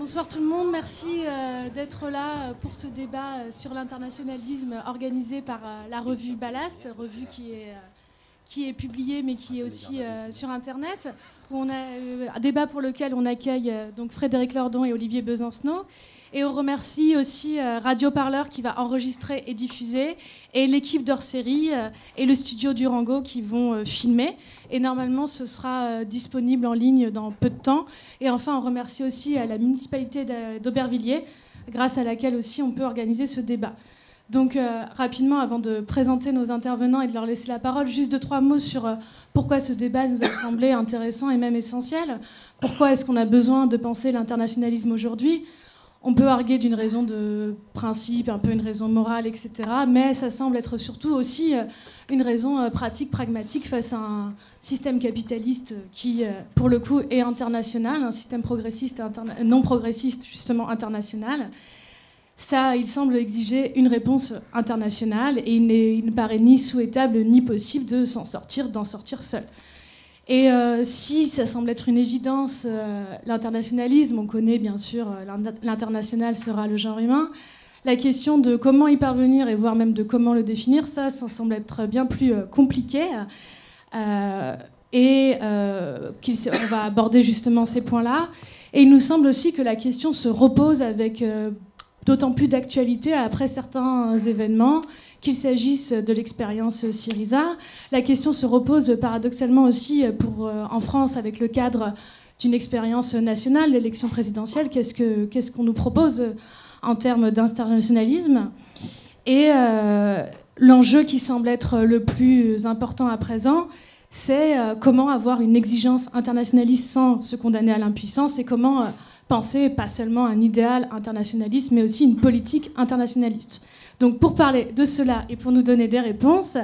Bonsoir tout le monde, merci d'être là pour ce débat sur l'internationalisme organisé par la revue Ballast, revue qui est publiée mais qui est aussi sur Internet, où on a un débat pour lequel on accueille donc Frédéric Lordon et Olivier Besancenot. Et on remercie aussi Radio Parleur qui va enregistrer et diffuser, et l'équipe d'hors-série et le studio Durango qui vont filmer. Et normalement, ce sera disponible en ligne dans peu de temps. Et enfin, on remercie aussi la municipalité d'Aubervilliers, grâce à laquelle aussi on peut organiser ce débat. Donc, rapidement, avant de présenter nos intervenants et de leur laisser la parole, juste 2-3 mots sur pourquoi ce débat nous a semblé intéressant et même essentiel. Pourquoi est-ce qu'on a besoin de penser l'internationalisme aujourd'hui ? On peut arguer d'une raison de principe, un peu une raison morale, etc. Mais ça semble être surtout aussi une raison pratique, pragmatique face à un système capitaliste qui, pour le coup, est international, un système progressiste, non progressiste, justement international. Ça, il semble exiger une réponse internationale et il ne paraît ni souhaitable ni possible d'en sortir seul. Et si ça semble être une évidence, l'internationalisme, on connaît bien sûr, l'international sera le genre humain. La question de comment y parvenir et voire même de comment le définir, ça semble être bien plus compliqué. On va aborder justement ces points-là. Et il nous semble aussi que la question se repose avec d'autant plus d'actualité après certains événements, qu'il s'agisse de l'expérience Syriza. La question se repose paradoxalement aussi en France avec le cadre d'une expérience nationale, l'élection présidentielle. Qu'est-ce qu'on nous propose en termes d'internationalisme ? Et l'enjeu qui semble être le plus important à présent, c'est comment avoir une exigence internationaliste sans se condamner à l'impuissance et comment penser pas seulement un idéal internationaliste, mais aussi une politique internationaliste. Donc pour parler de cela et pour nous donner des réponses,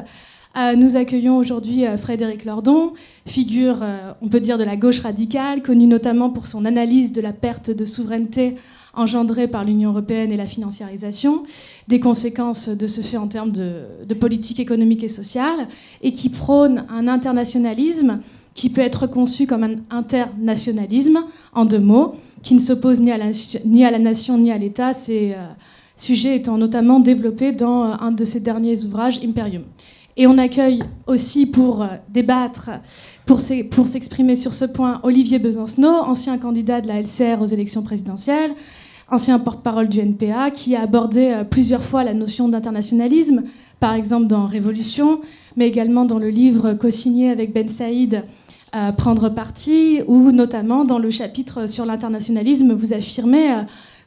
nous accueillons aujourd'hui Frédéric Lordon, figure, on peut dire, de la gauche radicale, connu notamment pour son analyse de la perte de souveraineté engendrée par l'Union européenne et la financiarisation, des conséquences de ce fait en termes de politique économique et sociale, et qui prône un internationalisme qui peut être conçu comme un internationalisme, en 2 mots, qui ne s'oppose ni à la nation ni à l'État, ces sujets étant notamment développés dans un de ses derniers ouvrages, Imperium. Et on accueille aussi pour débattre, pour s'exprimer sur ce point, Olivier Besancenot, ancien candidat de la LCR aux élections présidentielles, ancien porte-parole du NPA, qui a abordé plusieurs fois la notion d'internationalisme, par exemple dans Révolution, mais également dans le livre co-signé avec Ben Saïd, Prendre parti, ou notamment dans le chapitre sur l'internationalisme, vous affirmez,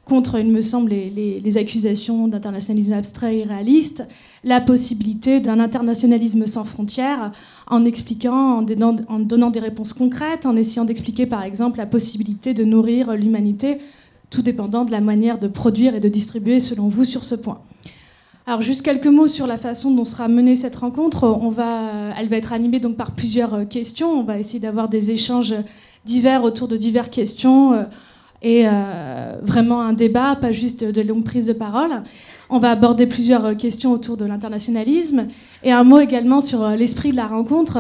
contre, il me semble, les accusations d'internationalisme abstrait et irréaliste, la possibilité d'un internationalisme sans frontières, en expliquant, en donnant des réponses concrètes, en essayant d'expliquer, par exemple, la possibilité de nourrir l'humanité, tout dépendant de la manière de produire et de distribuer, selon vous, sur ce point. Alors, juste quelques mots sur la façon dont sera menée cette rencontre. Elle va être animée donc par plusieurs questions. On va essayer d'avoir des échanges divers autour de diverses questions et vraiment un débat, pas juste de longues prises de parole. On va aborder plusieurs questions autour de l'internationalisme et un mot également sur l'esprit de la rencontre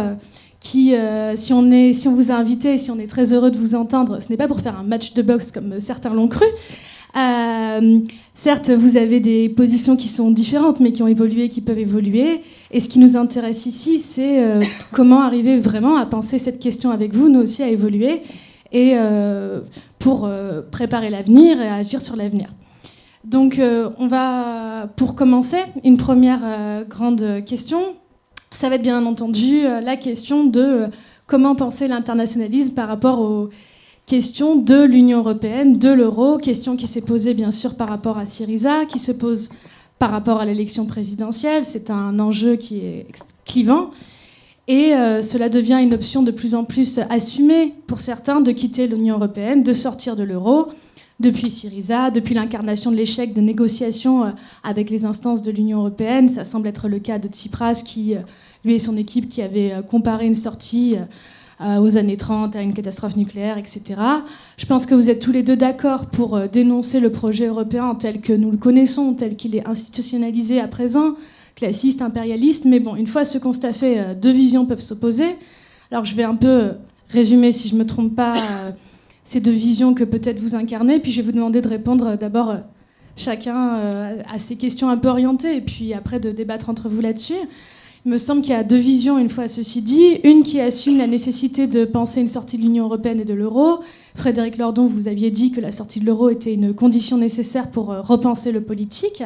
qui, si on vous a invité, si on est très heureux de vous entendre, ce n'est pas pour faire un match de boxe comme certains l'ont cru. Certes, vous avez des positions qui sont différentes, mais qui ont évolué, qui peuvent évoluer. Et ce qui nous intéresse ici, c'est comment arriver vraiment à penser cette question avec vous, nous aussi à évoluer, et pour préparer l'avenir et à agir sur l'avenir. Donc, on va, pour commencer, une première grande question. Ça va être bien entendu la question de comment penser l'internationalisme par rapport aux question de l'Union européenne, de l'euro, question qui s'est posée bien sûr par rapport à Syriza, qui se pose par rapport à l'élection présidentielle. C'est un enjeu qui est clivant et cela devient une option de plus en plus assumée pour certains de quitter l'Union européenne, de sortir de l'euro. Depuis Syriza, depuis l'incarnation de l'échec de négociations avec les instances de l'Union européenne, ça semble être le cas de Tsipras qui, lui et son équipe, qui avaient comparé une sortie aux années 30, à une catastrophe nucléaire, etc. Je pense que vous êtes tous les deux d'accord pour dénoncer le projet européen tel que nous le connaissons, tel qu'il est institutionnalisé à présent, classiste, impérialiste. Mais bon, une fois ce constat fait, 2 visions peuvent s'opposer. Alors je vais un peu résumer, si je ne me trompe pas, ces deux visions que peut-être vous incarnez. Puis je vais vous demander de répondre d'abord chacun à ces questions un peu orientées, et puis après de débattre entre vous là-dessus. Il me semble qu'il y a deux visions, une fois ceci dit. Une qui assume la nécessité de penser une sortie de l'Union européenne et de l'euro. Frédéric Lordon, vous aviez dit que la sortie de l'euro était une condition nécessaire pour repenser le politique.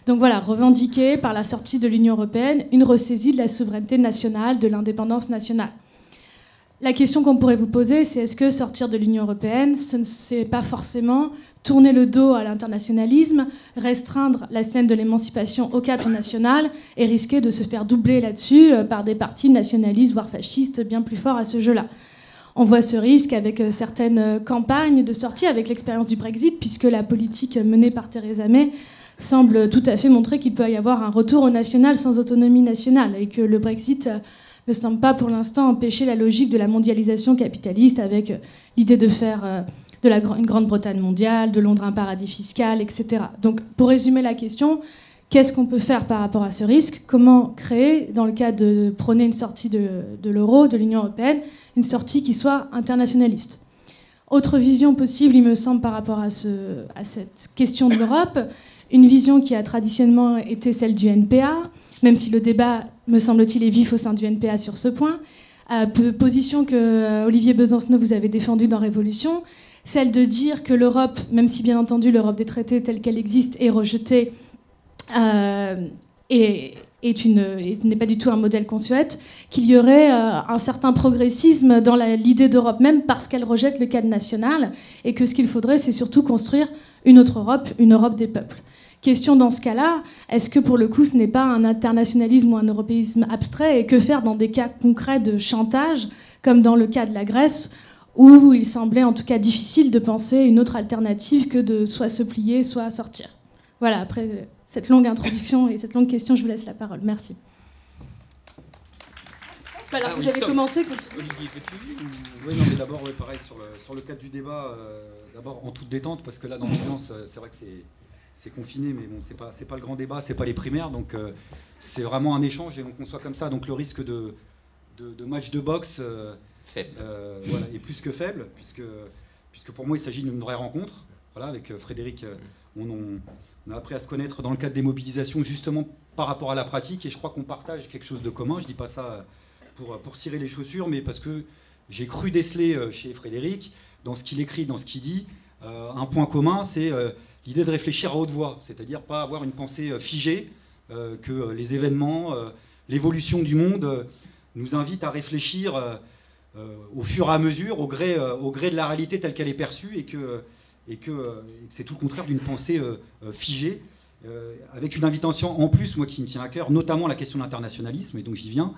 Donc voilà, revendiquer par la sortie de l'Union européenne une ressaisie de la souveraineté nationale, de l'indépendance nationale. La question qu'on pourrait vous poser, c'est est-ce que sortir de l'Union européenne, ce n'est pas forcément tourner le dos à l'internationalisme, restreindre la scène de l'émancipation au cadre national et risquer de se faire doubler là-dessus par des partis nationalistes, voire fascistes, bien plus forts à ce jeu-là. On voit ce risque avec certaines campagnes de sortie, avec l'expérience du Brexit, puisque la politique menée par Theresa May semble tout à fait montrer qu'il peut y avoir un retour au national sans autonomie nationale, et que le Brexit ne semble pas pour l'instant empêcher la logique de la mondialisation capitaliste avec l'idée de faire une Grande-Bretagne mondiale, de Londres un paradis fiscal, etc. Donc pour résumer la question, qu'est-ce qu'on peut faire par rapport à ce risque? Comment créer, dans le cas de prôner une sortie de l'euro, de l'Union européenne, une sortie qui soit internationaliste? Autre vision possible, il me semble, par rapport à cette question de l'Europe, une vision qui a traditionnellement été celle du NPA, même si le débat, me semble-t-il, est vif au sein du NPA sur ce point, position que Olivier Besancenot vous avez défendue dans Révolution, celle de dire que l'Europe, même si bien entendu l'Europe des traités telle qu'elle existe est rejetée, et n'est pas du tout un modèle qu'on souhaite, qu'il y aurait un certain progressisme dans l'idée d'Europe, même parce qu'elle rejette le cadre national, et que ce qu'il faudrait, c'est surtout construire une autre Europe, une Europe des peuples. Question dans ce cas-là, est-ce que pour le coup ce n'est pas un internationalisme ou un européisme abstrait, et que faire dans des cas concrets de chantage, comme dans le cas de la Grèce, où il semblait en tout cas difficile de penser une autre alternative que de soit se plier, soit sortir. Voilà, après cette longue introduction et cette longue question, je vous laisse la parole. Merci. Alors, vous avez commencé. Olivier, oui, non, mais d'abord, pareil, sur le cadre du débat, d'abord en toute détente, parce que là, dans l'ambiance, c'est vrai que c'est confiné, mais bon, c'est pas le grand débat, c'est pas les primaires, donc c'est vraiment un échange, et on conçoit comme ça, donc le risque de match de boxe faible. Voilà, est plus que faible, puisque pour moi, il s'agit d'une vraie rencontre. Voilà, avec Frédéric, on a appris à se connaître dans le cadre des mobilisations, justement par rapport à la pratique, et je crois qu'on partage quelque chose de commun. Je dis pas ça pour cirer les chaussures, mais parce que j'ai cru déceler chez Frédéric, dans ce qu'il écrit, dans ce qu'il dit, un point commun, c'est l'idée de réfléchir à haute voix, c'est-à-dire pas avoir une pensée figée, que les événements, l'évolution du monde nous invitent à réfléchir au fur et à mesure, au gré de la réalité telle qu'elle est perçue, et que c'est tout le contraire d'une pensée figée, avec une invitation en plus, moi qui me tient à cœur, notamment la question de l'internationalisme, et donc j'y viens,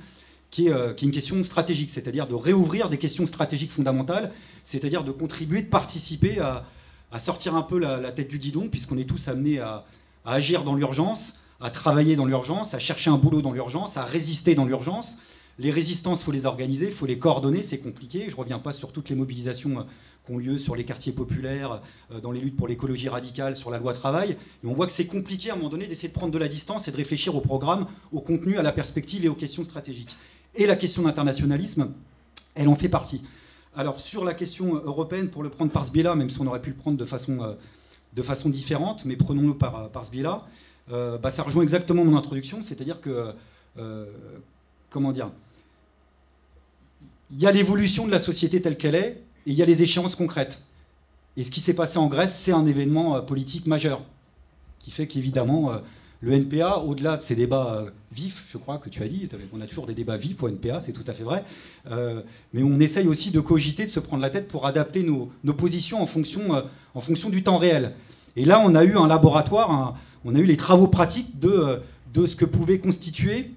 qui est une question stratégique, c'est-à-dire de réouvrir des questions stratégiques fondamentales, c'est-à-dire de contribuer, de participer à sortir un peu la tête du guidon, puisqu'on est tous amenés à agir dans l'urgence, à travailler dans l'urgence, à chercher un boulot dans l'urgence, à résister dans l'urgence. Les résistances, il faut les organiser, il faut les coordonner, c'est compliqué. Je ne reviens pas sur toutes les mobilisations qui ont lieu sur les quartiers populaires, dans les luttes pour l'écologie radicale, sur la loi travail. Mais on voit que c'est compliqué à un moment donné d'essayer de prendre de la distance et de réfléchir au programme, au contenu, à la perspective et aux questions stratégiques. Et la question d'internationalisme, elle en fait partie. Alors sur la question européenne, pour le prendre par ce biais-là, même si on aurait pu le prendre de façon différente, mais prenons-le par ce biais-là, ça rejoint exactement mon introduction, c'est-à-dire que, comment dire, il y a l'évolution de la société telle qu'elle est, et il y a les échéances concrètes. Et ce qui s'est passé en Grèce, c'est un événement politique majeur, qui fait qu'évidemment, le NPA, au-delà de ces débats vifs, je crois que tu as dit, on a toujours des débats vifs au NPA, c'est tout à fait vrai, mais on essaye aussi de cogiter, de se prendre la tête pour adapter nos positions en fonction du temps réel. Et là, on a eu un laboratoire, on a eu les travaux pratiques de ce que pouvait constituer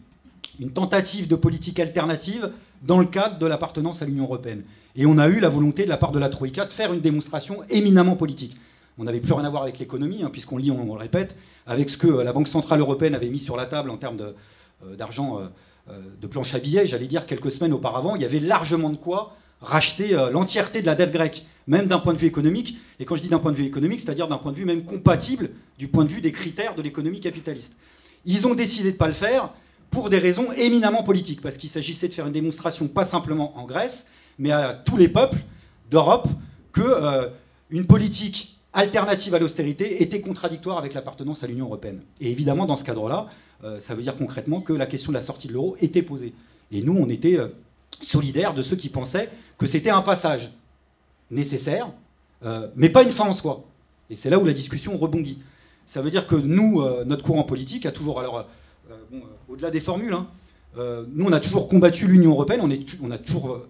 une tentative de politique alternative dans le cadre de l'appartenance à l'Union européenne. Et on a eu la volonté de la part de la Troïka de faire une démonstration éminemment politique. On n'avait plus rien à voir avec l'économie, puisqu'on lit, on le répète, avec ce que la Banque Centrale Européenne avait mis sur la table en termes d'argent de planche à billets, j'allais dire quelques semaines auparavant, il y avait largement de quoi racheter l'entièreté de la dette grecque, même d'un point de vue économique. Et quand je dis d'un point de vue économique, c'est-à-dire d'un point de vue même compatible du point de vue des critères de l'économie capitaliste. Ils ont décidé de ne pas le faire pour des raisons éminemment politiques, parce qu'il s'agissait de faire une démonstration pas simplement en Grèce, mais à tous les peuples d'Europe, que une politique alternative à l'austérité était contradictoire avec l'appartenance à l'Union européenne. Et évidemment, dans ce cadre-là, ça veut dire concrètement que la question de la sortie de l'euro était posée. Et nous, on était solidaires de ceux qui pensaient que c'était un passage nécessaire, mais pas une fin en soi. Et c'est là où la discussion rebondit. Ça veut dire que nous, notre courant politique a toujours, alors, au-delà des formules, hein, nous, on a toujours combattu l'Union européenne, on a toujours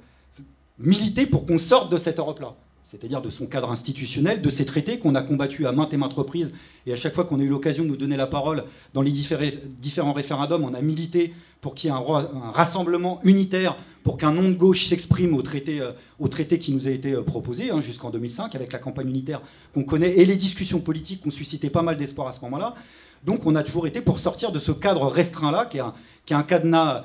milité pour qu'on sorte de cette Europe-là. C'est-à-dire de son cadre institutionnel, de ces traités qu'on a combattus à maintes et maintes reprises. Et à chaque fois qu'on a eu l'occasion de nous donner la parole dans les différents référendums, on a milité pour qu'il y ait un rassemblement unitaire, pour qu'un nom de gauche s'exprime au traité qui nous a été proposé hein, jusqu'en 2005, avec la campagne unitaire qu'on connaît, et les discussions politiques qui ont suscité pas mal d'espoir à ce moment-là. Donc on a toujours été pour sortir de ce cadre restreint-là, qui est un cadenas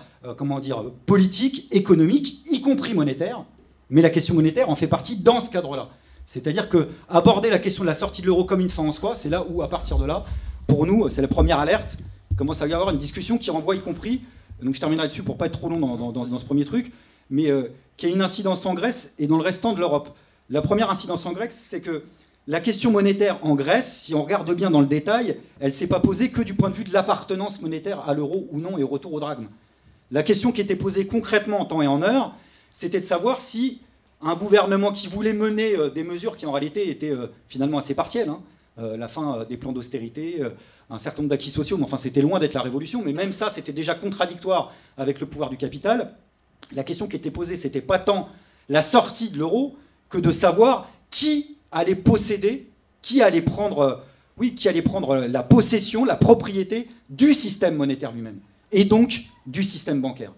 politique, économique, y compris monétaire. Mais la question monétaire en fait partie dans ce cadre-là. C'est-à-dire qu'aborder la question de la sortie de l'euro comme une fin en soi, c'est là où, à partir de là, pour nous, c'est la première alerte, il commence à y avoir une discussion qui renvoie y compris, donc je terminerai dessus pour pas être trop long dans ce premier truc, mais qui a une incidence en Grèce et dans le restant de l'Europe. La première incidence en Grèce, c'est que la question monétaire en Grèce, si on regarde bien dans le détail, elle ne s'est pas posée que du point de vue de l'appartenance monétaire à l'euro ou non et au retour au drachme. La question qui était posée concrètement en temps et en heure, c'était de savoir si un gouvernement qui voulait mener des mesures qui en réalité étaient finalement assez partielles, hein, la fin des plans d'austérité, un certain nombre d'acquis sociaux, mais enfin c'était loin d'être la révolution, mais même ça c'était déjà contradictoire avec le pouvoir du capital. La question qui était posée, c'était pas tant la sortie de l'euro que de savoir qui allait posséder, qui allait prendre la possession, la propriété du système monétaire lui-même, et donc du système bancaire.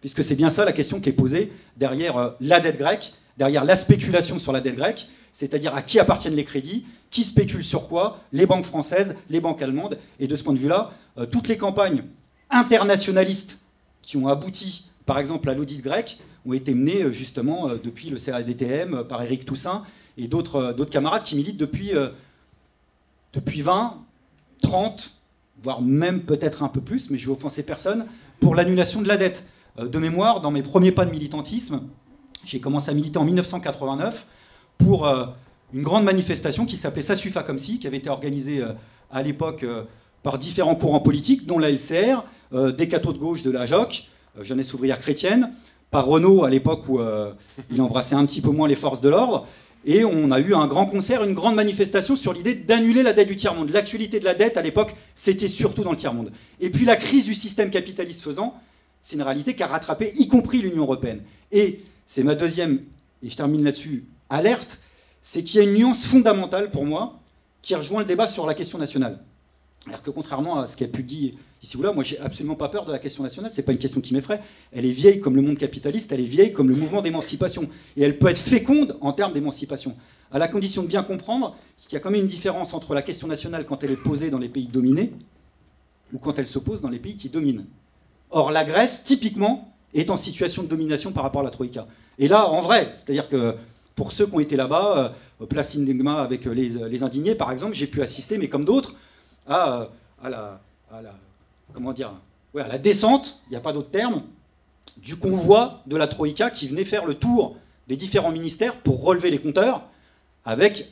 Puisque c'est bien ça la question qui est posée derrière la dette grecque, derrière la spéculation sur la dette grecque, c'est-à-dire à qui appartiennent les crédits, qui spécule sur quoi, les banques françaises, les banques allemandes. Et de ce point de vue-là, toutes les campagnes internationalistes qui ont abouti, par exemple, à l'audit grec, ont été menées justement depuis le CADTM, par Éric Toussaint et d'autres camarades qui militent depuis 20, 30, voire même peut-être un peu plus, mais je ne vais offenser personne, pour l'annulation de la dette. De mémoire, dans mes premiers pas de militantisme, j'ai commencé à militer en 1989 pour une grande manifestation qui s'appelait Ça suffit comme si, qui avait été organisée à l'époque par différents courants politiques, dont la LCR, des cathos de gauche de la JOC, Jeunesse ouvrière chrétienne, par Renaud à l'époque où il embrassait un petit peu moins les forces de l'ordre. Et on a eu un grand concert, une grande manifestation sur l'idée d'annuler la dette du tiers-monde. L'actualité de la dette, à l'époque, c'était surtout dans le tiers-monde. Et puis la crise du système capitaliste faisant, c'est une réalité qui a rattrapé, y compris l'Union européenne. Et c'est ma deuxième, et je termine là-dessus, alerte, c'est qu'il y a une nuance fondamentale pour moi qui rejoint le débat sur la question nationale. Alors que contrairement à ce qui a pu dire ici ou là, moi j'ai absolument pas peur de la question nationale, c'est pas une question qui m'effraie. Elle est vieille comme le monde capitaliste, elle est vieille comme le mouvement d'émancipation. Et elle peut être féconde en termes d'émancipation, à la condition de bien comprendre qu'il y a quand même une différence entre la question nationale quand elle est posée dans les pays dominés ou quand elle se pose dans les pays qui dominent. Or, la Grèce, typiquement, est en situation de domination par rapport à la Troïka. Et là, en vrai, c'est-à-dire que pour ceux qui ont été là-bas, place Indegma avec les indignés, par exemple, j'ai pu assister, mais comme d'autres, à la descente, il n'y a pas d'autre terme, du convoi de la Troïka qui venait faire le tour des différents ministères pour relever les compteurs, avec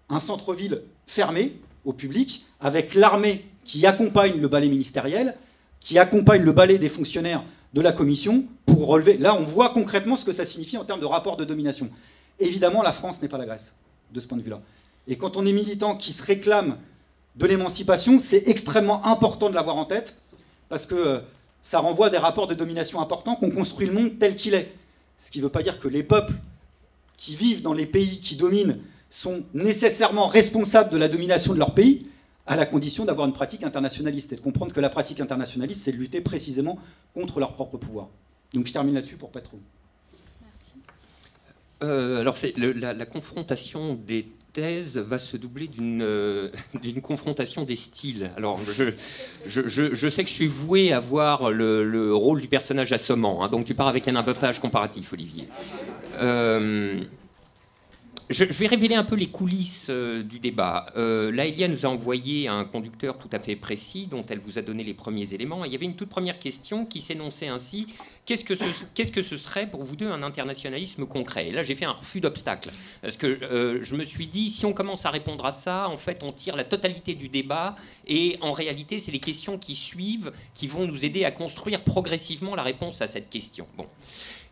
un centre-ville fermé au public, avec l'armée qui accompagne le balai ministériel, qui accompagne le balai des fonctionnaires de la commission pour relever. Là, on voit concrètement ce que ça signifie en termes de rapport de domination. Évidemment, la France n'est pas la Grèce, de ce point de vue-là. Et quand on est militant qui se réclame de l'émancipation, c'est extrêmement important de l'avoir en tête, parce que ça renvoie à des rapports de domination importants qu'on construit le monde tel qu'il est. Ce qui ne veut pas dire que les peuples qui vivent dans les pays qui dominent sont nécessairement responsables de la domination de leur pays, à la condition d'avoir une pratique internationaliste et de comprendre que la pratique internationaliste, c'est de lutter précisément contre leur propre pouvoir. Donc je termine là-dessus pour pas être trop. Merci. Alors la confrontation des thèses va se doubler d'une confrontation des styles. Alors je sais que je suis voué à voir le rôle du personnage assommant, hein, donc tu pars avec un avantage comparatif, Olivier. je vais révéler un peu les coulisses du débat. Laëlia nous a envoyé un conducteur tout à fait précis dont elle vous a donné les premiers éléments. Et il y avait une toute première question qui s'énonçait ainsi. Qu'est-ce que ce serait pour vous deux un internationalisme concret? Et là, j'ai fait un refus d'obstacle. Parce que je me suis dit, si on commence à répondre à ça, en fait, on tire la totalité du débat. Et en réalité, c'est les questions qui suivent qui vont nous aider à construire progressivement la réponse à cette question. Bon.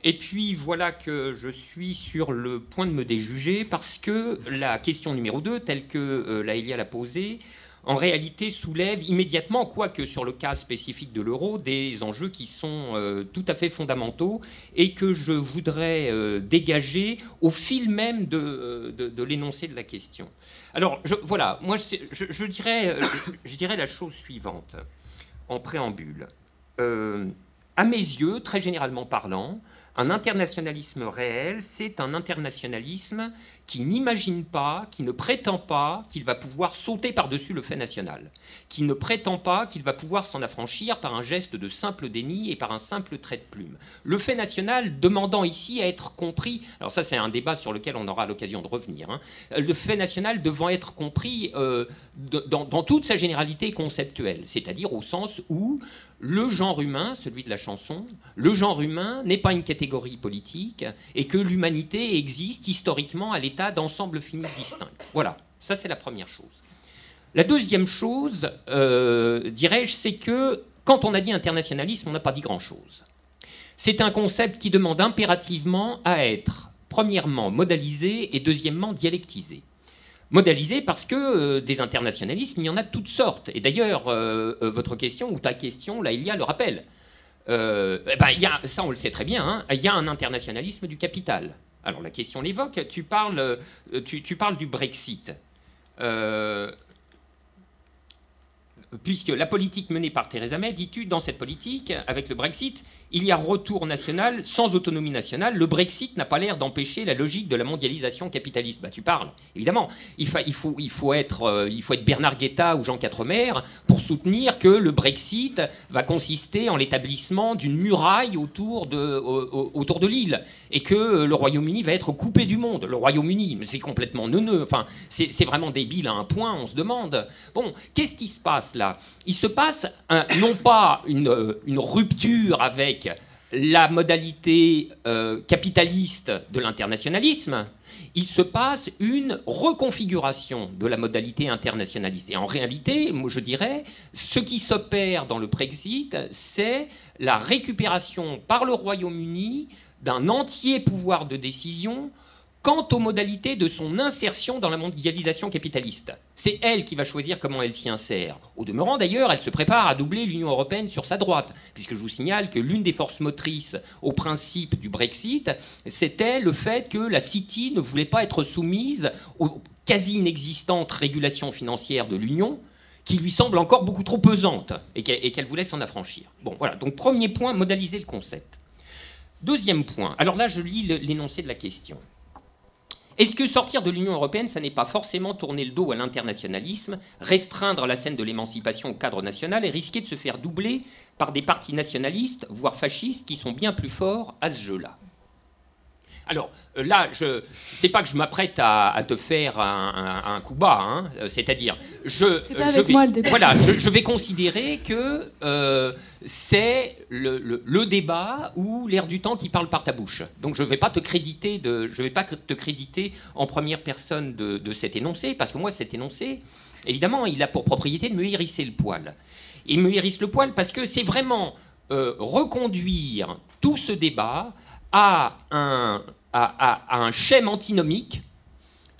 Et puis voilà que je suis sur le point de me déjuger parce que la question numéro 2, telle que Laëlia l'a posée, en réalité soulève immédiatement, quoique sur le cas spécifique de l'euro, des enjeux qui sont tout à fait fondamentaux et que je voudrais dégager au fil même de l'énoncé de la question. Alors voilà, moi je dirais la chose suivante en préambule. À mes yeux, très généralement parlant, un internationalisme réel, c'est un internationalisme qui n'imagine pas, qui ne prétend pas qu'il va pouvoir sauter par-dessus le fait national, qui ne prétend pas qu'il va pouvoir s'en affranchir par un geste de simple déni et par un simple trait de plume. Le fait national demandant ici à être compris, alors ça c'est un débat sur lequel on aura l'occasion de revenir, hein, le fait national devant être compris dans toute sa généralité conceptuelle, c'est-à-dire au sens où le genre humain, celui de la chanson, le genre humain n'est pas une catégorie politique et que l'humanité existe historiquement à l'état d'ensemble fini distinct. Voilà, ça c'est la première chose. La deuxième chose, dirais-je, c'est que quand on a dit internationalisme, on n'a pas dit grand-chose. C'est un concept qui demande impérativement à être, premièrement, modalisé et deuxièmement, dialectisé. Modalisé parce que des internationalismes, il y en a de toutes sortes. Et d'ailleurs, votre question ou ta question, là, il y a le rappel. Ça, on le sait très bien, hein, il y a un internationalisme du capital. Alors la question l'évoque, tu parles du Brexit. Puisque la politique menée par Theresa May, dis-tu, dans cette politique, avec le Brexit, il y a retour national sans autonomie nationale. Le Brexit n'a pas l'air d'empêcher la logique de la mondialisation capitaliste. Bah, tu parles, évidemment. Il faut être Bernard Guetta ou Jean Quatremer pour soutenir que le Brexit va consister en l'établissement d'une muraille autour de l'île et que le Royaume-Uni va être coupé du monde. Le Royaume-Uni, c'est complètement neuneux. Enfin, c'est vraiment débile à un point, on se demande. Bon, qu'est-ce qui se passe là? Il se passe non pas une rupture avec la modalité capitaliste de l'internationalisme, il se passe une reconfiguration de la modalité internationaliste. Et en réalité, moi, je dirais, ce qui s'opère dans le Brexit, c'est la récupération par le Royaume-Uni d'un entier pouvoir de décision quant aux modalités de son insertion dans la mondialisation capitaliste. C'est elle qui va choisir comment elle s'y insère. Au demeurant, d'ailleurs, elle se prépare à doubler l'Union européenne sur sa droite, puisque je vous signale que l'une des forces motrices au principe du Brexit, c'était le fait que la City ne voulait pas être soumise aux quasi inexistantes régulations financières de l'Union, qui lui semblent encore beaucoup trop pesantes, et qu'elle voulait s'en affranchir. Bon, voilà. Donc, premier point, modaliser le concept. Deuxième point, alors là, je lis l'énoncé de la question. Est-ce que sortir de l'Union européenne, ça n'est pas forcément tourner le dos à l'internationalisme, restreindre la scène de l'émancipation au cadre national et risquer de se faire doubler par des partis nationalistes, voire fascistes, qui sont bien plus forts à ce jeu-là? Alors là, c'est pas que je m'apprête à te faire un coup bas, hein, c'est-à-dire, je vais considérer que c'est le débat ou l'air du temps qui parle par ta bouche. Donc je vais pas te créditer en première personne de cet énoncé, parce que moi, cet énoncé, évidemment, il a pour propriété de me hérisser le poil. Il me hérisse le poil parce que c'est vraiment reconduire tout ce débat à un schème antinomique.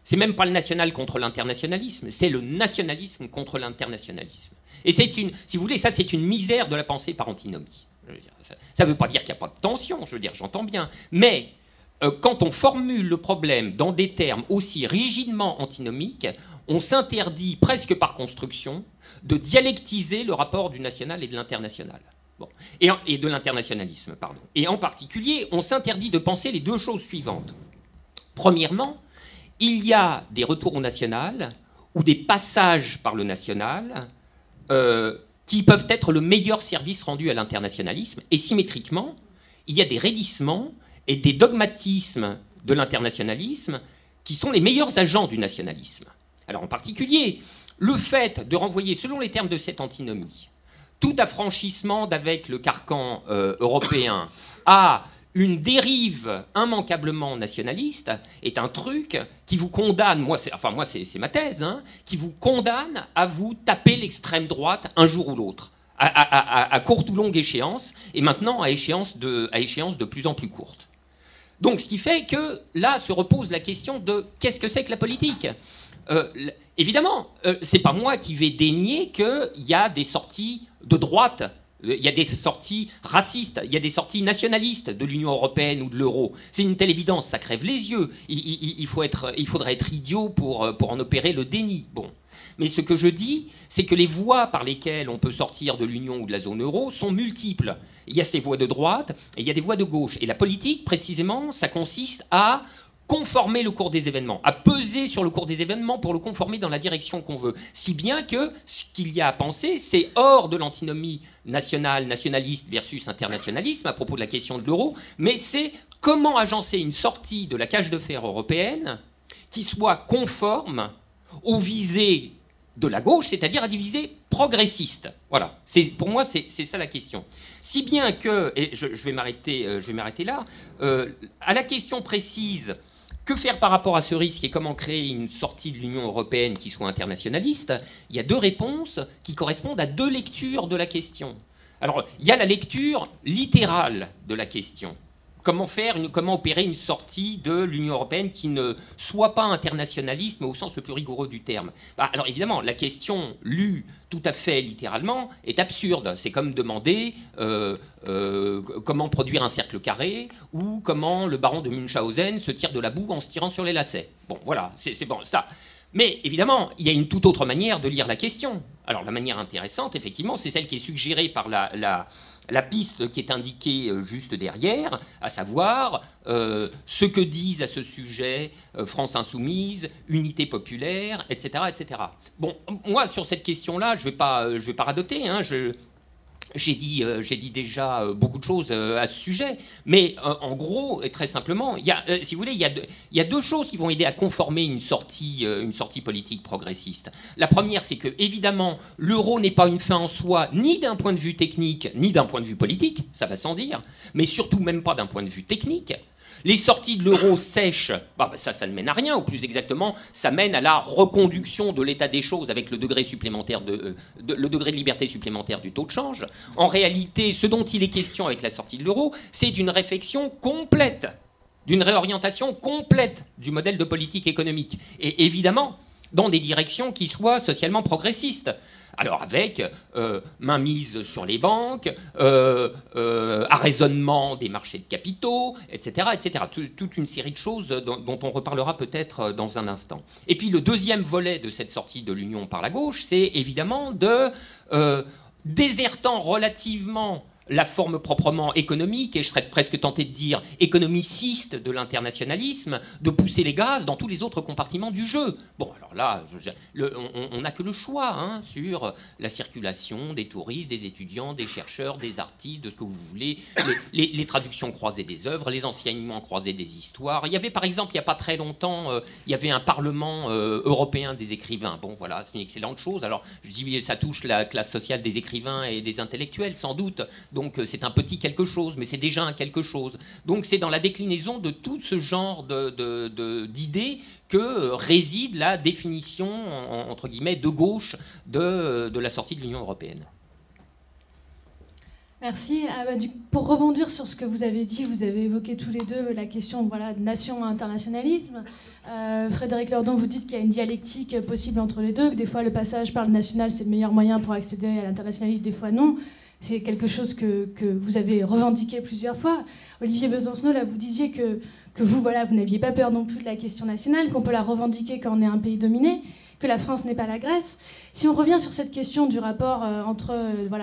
C'est même pas le national contre l'internationalisme, c'est le nationalisme contre l'internationalisme. Et si vous voulez, ça c'est une misère de la pensée par antinomie. Ça ne veut pas dire qu'il n'y a pas de tension, je veux dire, j'entends bien. Mais quand on formule le problème dans des termes aussi rigidement antinomiques, on s'interdit presque par construction de dialectiser le rapport du national et de l'international. Bon. Et de l'internationalisme, pardon. Et en particulier, on s'interdit de penser les deux choses suivantes. Premièrement, il y a des retours au national ou des passages par le national qui peuvent être le meilleur service rendu à l'internationalisme. Et symétriquement, il y a des raidissements et des dogmatismes de l'internationalisme qui sont les meilleurs agents du nationalisme. Alors en particulier, le fait de renvoyer, selon les termes de cette antinomie, tout affranchissement d'avec le carcan européen à une dérive immanquablement nationaliste est un truc qui vous condamne, c'est ma thèse, hein, qui vous condamne à vous taper l'extrême droite un jour ou l'autre, à courte ou longue échéance, et maintenant à échéance de plus en plus courte. Donc ce qui fait que là se repose la question de qu'est-ce que c'est que la politique ? Évidemment, c'est pas moi qui vais dénier qu'il y a des sorties de droite, il y a des sorties racistes, il y a des sorties nationalistes de l'Union européenne ou de l'euro. C'est une telle évidence, ça crève les yeux. Il faudrait être idiot pour en opérer le déni. Bon. Mais ce que je dis, c'est que les voies par lesquelles on peut sortir de l'Union ou de la zone euro sont multiples. Il y a ces voies de droite et il y a des voies de gauche. Et la politique, précisément, ça consiste à conformer le cours des événements, à peser sur le cours des événements pour le conformer dans la direction qu'on veut. Si bien que ce qu'il y a à penser, c'est hors de l'antinomie nationale, nationaliste versus internationalisme à propos de la question de l'euro, mais c'est comment agencer une sortie de la cage de fer européenne qui soit conforme aux visées de la gauche, c'est-à-dire à des visées progressistes. Voilà. Pour moi, c'est ça la question. Si bien que, et je vais m'arrêter là, à la question précise, que faire par rapport à ce risque et comment créer une sortie de l'Union européenne qui soit internationaliste, il y a deux réponses qui correspondent à deux lectures de la question. Alors, il y a la lecture littérale de la question. Comment opérer une sortie de l'Union européenne qui ne soit pas internationaliste, mais au sens le plus rigoureux du terme. Alors évidemment, la question lue tout à fait littéralement est absurde. C'est comme demander comment produire un cercle carré ou comment le baron de Munchausen se tire de la boue en se tirant sur les lacets. Bon, voilà, c'est bon, ça. Mais évidemment, il y a une toute autre manière de lire la question. Alors la manière intéressante, effectivement, c'est celle qui est suggérée par la piste qui est indiquée juste derrière, à savoir ce que disent à ce sujet France Insoumise, Unité Populaire, etc., etc. Bon, moi, sur cette question-là, je vais pas radoter, hein, j'ai dit déjà beaucoup de choses à ce sujet, mais en gros, et très simplement, si vous voulez, il y a deux choses qui vont aider à conformer une sortie politique progressiste. La première, c'est que, évidemment, l'euro n'est pas une fin en soi, ni d'un point de vue technique, ni d'un point de vue politique, ça va sans dire, mais surtout même pas d'un point de vue technique. Les sorties de l'euro sèches, ça ne mène à rien, ou plus exactement, ça mène à la reconduction de l'état des choses avec le degré supplémentaire le degré de liberté supplémentaire du taux de change. En réalité, ce dont il est question avec la sortie de l'euro, c'est d'une réflexion complète, d'une réorientation complète du modèle de politique économique. Et évidemment, dans des directions qui soient socialement progressistes. Alors avec mainmise sur les banques, arraisonnement des marchés de capitaux, etc. etc. Toute une série de choses dont on reparlera peut-être dans un instant. Et puis le deuxième volet de cette sortie de l'Union par la gauche, c'est évidemment désertant relativement la forme proprement économique, et je serais presque tenté de dire économiciste de l'internationalisme, de pousser les gaz dans tous les autres compartiments du jeu. Bon, alors là, on n'a que le choix hein, sur la circulation des touristes, des étudiants, des chercheurs, des artistes, de ce que vous voulez, les traductions croisées des œuvres, les enseignements croisés des histoires. Il y avait par exemple, il n'y a pas très longtemps, il y avait un parlement européen des écrivains. Bon, voilà, c'est une excellente chose. Alors, je dis, ça touche la classe sociale des écrivains et des intellectuels, sans doute. Donc c'est un petit quelque chose, mais c'est déjà un quelque chose. Donc c'est dans la déclinaison de tout ce genre d'idées que réside la définition, entre guillemets, de gauche de la sortie de l'Union européenne. Merci. Pour rebondir sur ce que vous avez dit, vous avez évoqué tous les deux la question de nation-internationalisme. Frédéric Lordon, vous dites qu'il y a une dialectique possible entre les deux, que des fois le passage par le national, c'est le meilleur moyen pour accéder à l'internationalisme, des fois non. C'est quelque chose que vous avez revendiqué plusieurs fois. Olivier Besancenot, là, vous disiez que vous n'aviez pas peur non plus de la question nationale, qu'on peut la revendiquer quand on est un pays dominé, que la France n'est pas la Grèce. Si on revient sur cette question du rapport entre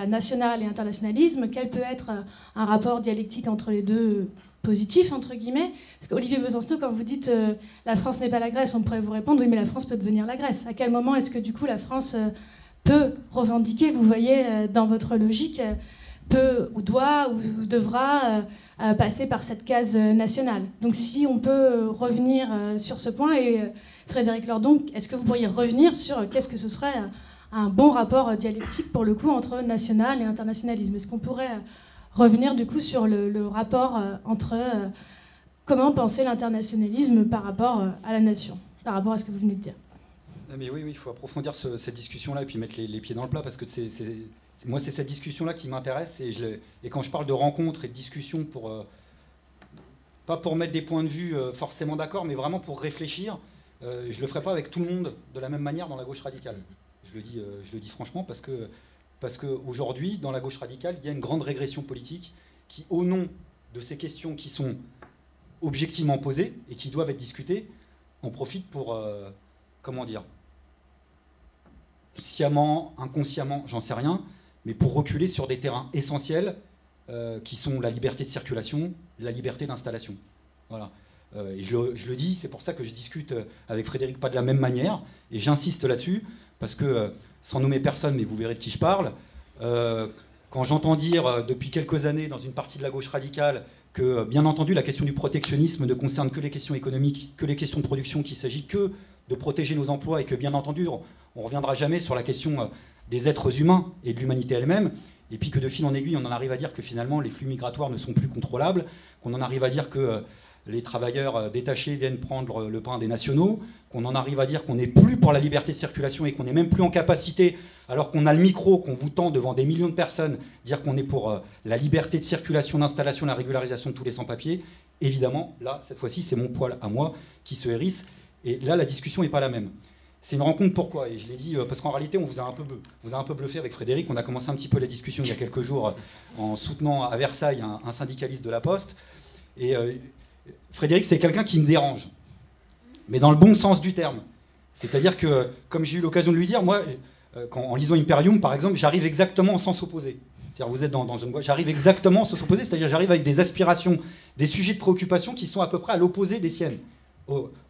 national et internationalisme, quel peut être un rapport dialectique entre les deux positif, entre guillemets? Parce qu'Olivier Besancenot, quand vous dites la France n'est pas la Grèce, on pourrait vous répondre oui, mais la France peut devenir la Grèce. À quel moment est-ce que du coup la France peut revendiquer, vous voyez, dans votre logique, peut ou doit ou devra passer par cette case nationale. Donc si on peut revenir sur ce point, et Frédéric Lordon, est-ce que vous pourriez revenir sur qu'est-ce que ce serait un bon rapport dialectique pour le coup entre national et internationalisme? Est-ce qu'on pourrait revenir du coup sur le rapport entre comment penser l'internationalisme par rapport à la nation, par rapport à ce que vous venez de dire? Mais oui, il faut approfondir cette discussion-là et puis mettre les pieds dans le plat, parce que moi, c'est cette discussion-là qui m'intéresse. Et quand je parle de rencontres et de discussions, pas pour mettre des points de vue forcément d'accord, mais vraiment pour réfléchir, je ne le ferai pas avec tout le monde de la même manière dans la gauche radicale. Je le dis franchement, parce qu'aujourd'hui, dans la gauche radicale, il y a une grande régression politique qui, au nom de ces questions qui sont objectivement posées et qui doivent être discutées, en profite pour, comment dire, sciemment, inconsciemment, j'en sais rien, mais pour reculer sur des terrains essentiels qui sont la liberté de circulation, la liberté d'installation. Voilà. Et je le dis, c'est pour ça que je discute avec Frédéric pas de la même manière, et j'insiste là-dessus, parce que, sans nommer personne, mais vous verrez de qui je parle, quand j'entends dire depuis quelques années dans une partie de la gauche radicale que, bien entendu, la question du protectionnisme ne concerne que les questions économiques, que les questions de production, qu'il s'agit que de protéger nos emplois, et que, bien entendu, on ne reviendra jamais sur la question des êtres humains et de l'humanité elle-même, et puis que de fil en aiguille, on en arrive à dire que finalement les flux migratoires ne sont plus contrôlables, qu'on en arrive à dire que les travailleurs détachés viennent prendre le pain des nationaux, qu'on en arrive à dire qu'on n'est plus pour la liberté de circulation et qu'on n'est même plus en capacité, alors qu'on a le micro, qu'on vous tend devant des millions de personnes, dire qu'on est pour la liberté de circulation, d'installation, la régularisation de tous les sans-papiers. Évidemment, là, cette fois-ci, c'est mon poil à moi qui se hérisse, et là, la discussion n'est pas la même. C'est une rencontre, pourquoi? Et je l'ai dit, parce qu'en réalité, on vous a un peu bluffé avec Frédéric. On a commencé un petit peu la discussion il y a quelques jours en soutenant à Versailles un syndicaliste de la Poste. Et Frédéric, c'est quelqu'un qui me dérange, mais dans le bon sens du terme. C'est-à-dire que, comme j'ai eu l'occasion de lui dire, moi, en lisant Imperium, par exemple, j'arrive exactement en sens opposé. C'est-à-dire, vous êtes dans une boîte, j'arrive exactement en sens opposé, c'est-à-dire j'arrive avec des aspirations, des sujets de préoccupation qui sont à peu près à l'opposé des siennes,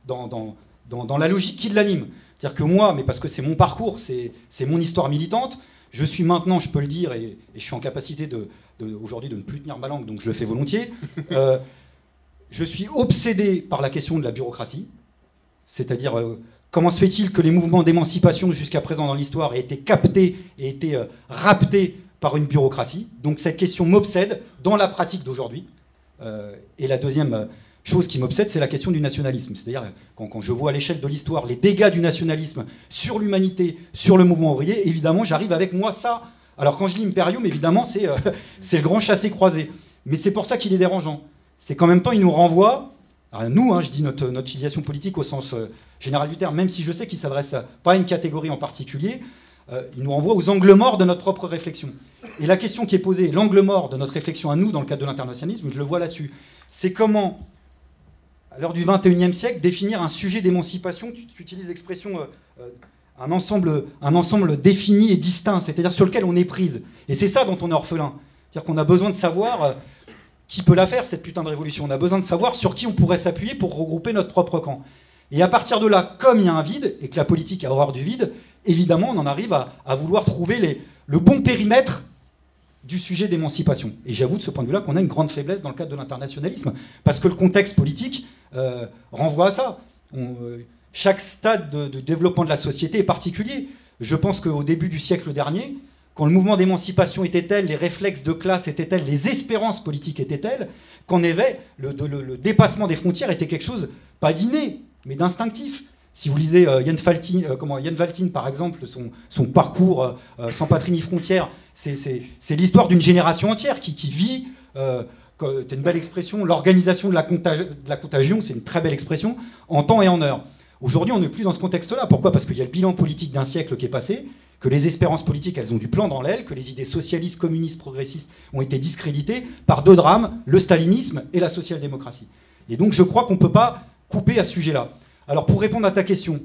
dans la logique qui l'anime. C'est-à-dire que moi, mais parce que c'est mon parcours, c'est mon histoire militante, je suis maintenant, je peux le dire, et je suis en capacité aujourd'hui de ne plus tenir ma langue, donc je le fais volontiers, je suis obsédé par la question de la bureaucratie, c'est-à-dire comment se fait-il que les mouvements d'émancipation jusqu'à présent dans l'histoire aient été captés et été raptés par une bureaucratie. Donc cette question m'obsède dans la pratique d'aujourd'hui. Et la deuxième chose qui m'obsède, c'est la question du nationalisme. C'est-à-dire, quand je vois à l'échelle de l'histoire les dégâts du nationalisme sur l'humanité, sur le mouvement ouvrier, évidemment, j'arrive avec moi ça. Alors quand je lis Imperium, évidemment, c'est le grand chassé-croisé. Mais c'est pour ça qu'il est dérangeant. C'est qu'en même temps, il nous renvoie, à nous, je dis notre filiation politique au sens général du terme, même si je sais qu'il ne s'adresse pas à une catégorie en particulier, il nous renvoie aux angles morts de notre propre réflexion. Et la question qui est posée, l'angle mort de notre réflexion à nous, dans le cadre de l'internationalisme, je le vois là-dessus, c'est comment, à l'heure du XXIe siècle, définir un sujet d'émancipation. Tu utilises l'expression un ensemble défini et distinct, c'est-à-dire sur lequel on est prise. Et c'est ça dont on est orphelin. C'est-à-dire qu'on a besoin de savoir qui peut la faire, cette putain de révolution. On a besoin de savoir sur qui on pourrait s'appuyer pour regrouper notre propre camp. Et à partir de là, comme il y a un vide, et que la politique a horreur du vide, évidemment, on en arrive à vouloir trouver le bon périmètre du sujet d'émancipation. Et j'avoue de ce point de vue-là qu'on a une grande faiblesse dans le cadre de l'internationalisme, parce que le contexte politique renvoie à ça. Chaque stade de développement de la société est particulier. Je pense qu'au début du siècle dernier, quand le mouvement d'émancipation était tel, les réflexes de classe étaient tels, les espérances politiques étaient telles, qu'en effet, le dépassement des frontières était quelque chose, pas d'inné, mais d'instinctif. Si vous lisez Yann Valtin, par exemple, son parcours sans patrie ni frontières, c'est l'histoire d'une génération entière qui vit, c'est une belle expression, l'organisation de la contagion, c'est une très belle expression, en temps et en heure. Aujourd'hui, on n'est plus dans ce contexte-là. Pourquoi? Parce qu'il y a le bilan politique d'un siècle qui est passé, que les espérances politiques, elles ont du plomb dans l'aile, que les idées socialistes, communistes, progressistes ont été discréditées par deux drames, le stalinisme et la social-démocratie. Et donc, je crois qu'on ne peut pas couper à ce sujet-là. Alors, pour répondre à ta question,